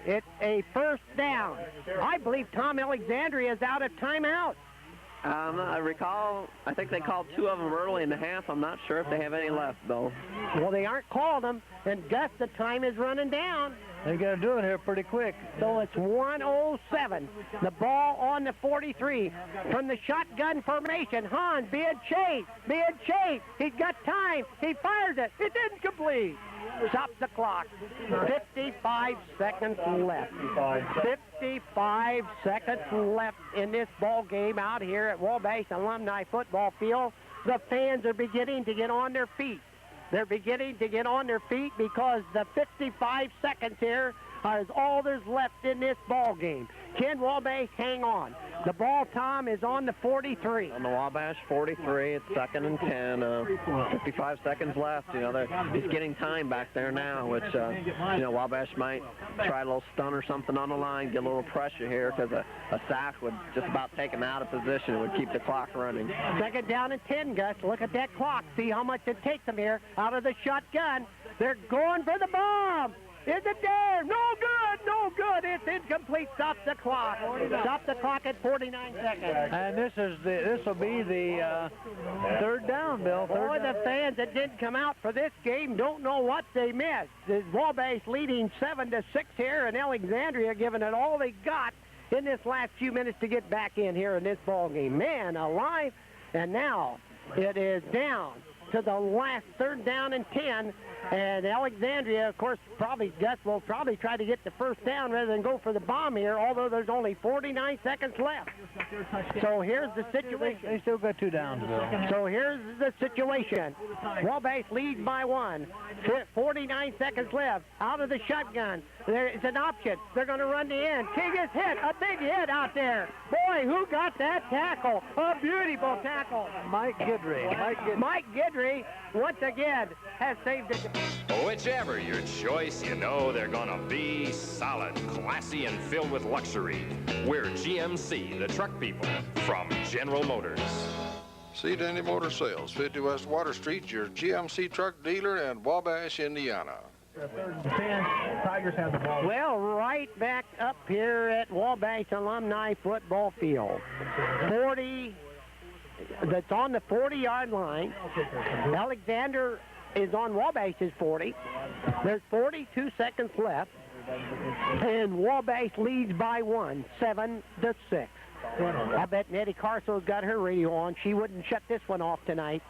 it's a first down. I believe Tom Alexandria is out of timeout.
I recall, I think they called 2 of them early in the half. I'm not sure if they have any left, though.
Well, they aren't called them, and Gus, the time is running down.
They got to do it here pretty quick.
So it's 1:07. The ball on the 43 from the shotgun formation. Hans being chased. He's got time. He fires it. It didn't complete. Stop the clock. 55 seconds left. 55 seconds left in this ball game out here at Wabash Alumni Football Field. The fans are beginning to get on their feet. They're beginning to get on their feet because the 55 seconds here is all there's left in this ball game. Can Wabash hang on? The ball, Tom, is on the 43.
On the Wabash 43, it's 2nd and 10. 55 seconds left. You know, he's getting time back there now, which, you know, Wabash might try a little stun or something on the line, get a little pressure here, because a sack would just about take him out of position. It would keep the clock running.
2nd down and 10, Gus. Look at that clock. See how much it takes them here out of the shotgun. They're going for the bomb. Is it there? No good. It's incomplete. Stop the clock. Stop the clock at 49 seconds.
And this will be the 3rd down, Bill.
Boy, the fans that didn't come out for this game don't know what they missed. The Wabash leading 7-6 here, and Alexandria giving it all they got in this last few minutes to get back in here in this ball game. Man alive. And now it is down to the last 3rd down and 10. And Alexandria, of course, Gus will probably try to get the first down rather than go for the bomb here, although there's only 49 seconds left. So here's the situation.
They still got 2 downs, Bill.
So here's the situation. Wabash leads by 1. 49 seconds left. Out of the shotgun. It's an option. They're going to run the end. King is hit. A big hit out there. Boy, who got that tackle? A beautiful tackle.
Mike Guidry.
Mike Guidry, once again, has saved it.
Whichever your choice, you know they're gonna be solid, classy, and filled with luxury. We're GMC, the truck people, from General Motors.
See Dandy Motor Sales, 50 West Water Street, your GMC truck dealer in Wabash, Indiana.
3rd and 10. Tigers have the ball.
Well, right back up here at Wabash Alumni Football Field. 40, that's on the 40-yard line. Alexander is on Wabash's 40. There's 42 seconds left, and Wabash leads by 1, 7-6. I bet Nettie Carso's got her radio on. She wouldn't shut this one off tonight.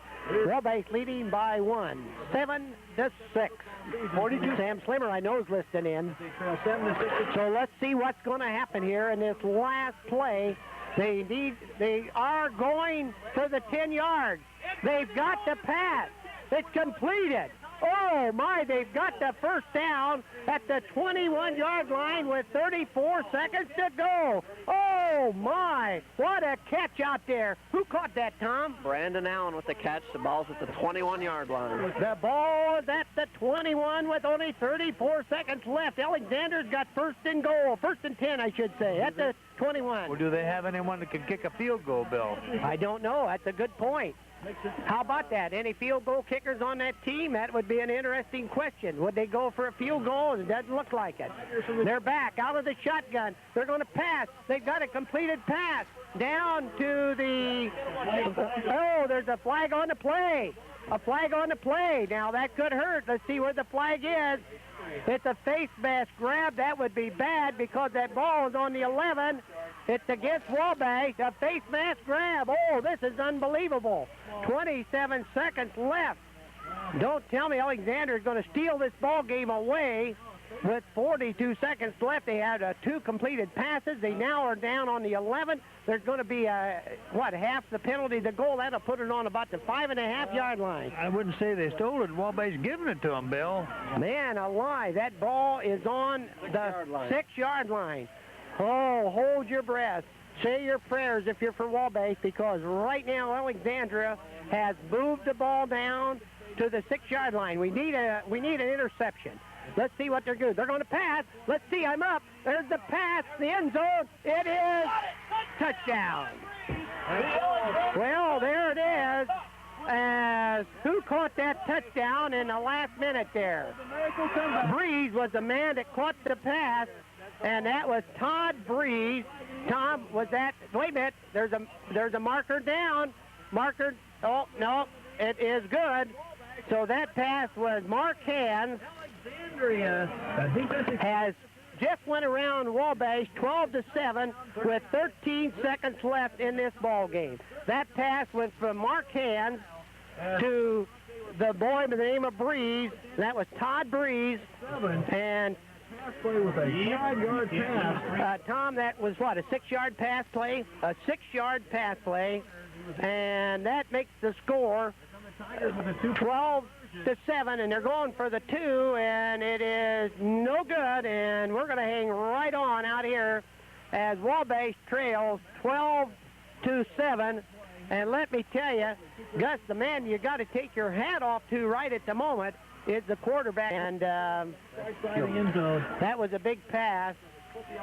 Wabash leading by 1, 7-6. 42. Sam Slimmer, I know, is listening in. So let's see what's going to happen here in this last play. They are going for the 10 yards. They've got the pass. It's completed. Oh, my, they've got the first down at the 21-yard line with 34 seconds to go. Oh, my, what a catch out there. Who caught that, Tom?
Brandon Allen with the catch. The ball's at the 21-yard line.
The ball is at the 21 with only 34 seconds left. Alexander's got 1st and goal, 1st and 10, I should say, at the 21.
Well, do they have anyone that can kick a field goal, Bill?
I don't know. That's a good point. How about that? Any field goal kickers on that team? That would be an interesting question. Would they go for a field goal? It doesn't look like it. They're back out of the shotgun. They're going to pass. They've got a completed pass down to the... Oh, there's a flag on the play. A flag on the play. Now, that could hurt. Let's see where the flag is. It's a face mask grab. That would be bad because that ball is on the 11. It's against Wabash. A face mask grab. Oh, this is unbelievable. 27 seconds left. Don't tell me Alexandria is going to steal this ball game away. With 42 seconds left, they had 2 completed passes. They now are down on the 11. There's going to be, half the penalty to goal. That'll put it on about the 5.5-yard line.
I wouldn't say they stole it. Wabash giving it to them, Bill.
Man alive, that ball is on the 6-yard line. Oh, hold your breath. Say your prayers if you're for Wabash, because right now Alexandria has moved the ball down to the 6-yard line. We need an interception. Let's see what they're doing. They're going to pass. Let's see. I'm up. There's the pass. The end zone. It is touchdown. Well, there it is. Who caught that touchdown in the last minute there? Breeze was the man that caught the pass, and that was Todd Breeze. Tom, was that? Wait a minute. There's a marker down. Marker. Oh no, it is good. So that pass was Mark Hands. Has just went around Wabash 12-7 with 13 seconds left in this ball game. That pass went from Mark Hands to the boy by the name of Breeze. That was Todd Breeze. And
with a 5-yard pass.
Tom, that was what, a 6-yard pass play? A 6-yard pass play. And that makes the score 12-7, and they're going for the 2, and it is no good, and we're going to hang right on out here as Wabash trails 12-7. And let me tell you, Gus, the man you got to take your hat off to right at the moment is the quarterback, and that was a big pass.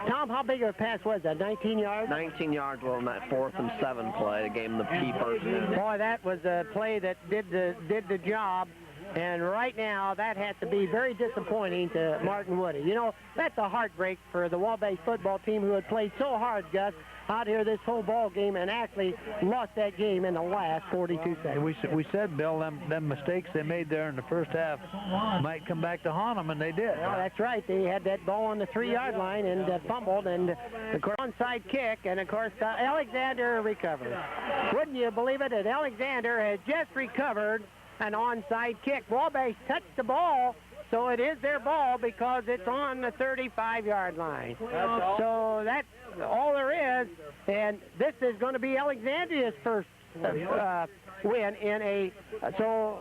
Tom, how big of a pass was that? 19 yards?
19 yards on that 4th and 7 play. They gave him the key first down.
Boy, that was a play that did the job. And right now, that has to be very disappointing to Martin Woody. You know, that's a heartbreak for the Wabash football team who had played so hard, Gus, out here this whole ball game and actually lost that game in the last 42 seconds.
We said, Bill, them mistakes they made there in the first half might come back to haunt them, and they did.
Well, that's right. They had that ball on the 3-yard line and fumbled, and of course, onside kick, and of course, Alexander recovered. Wouldn't you believe it that Alexander has just recovered an onside kick? Wabash touched the ball, so it is their ball because it's on the 35-yard line. So that's all there is, and this is going to be Alexandria's first win in a. So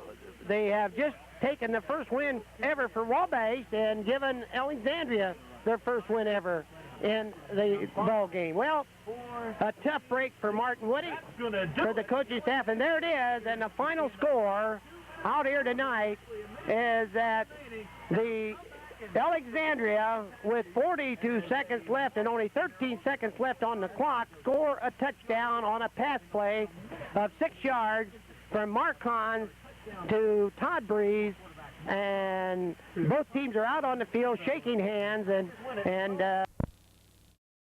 they have just taken the first win ever for Wabash and given Alexandria their first win ever in the ball game. Well, a tough break for Martin Woody, for the coaching staff, and there it is. And the final score out here tonight is that the Alexandria, with 42 seconds left and only 13 seconds left on the clock, score a touchdown on a pass play of 6 yards from Mark Hans to Todd Breeze, and both teams are out on the field shaking hands and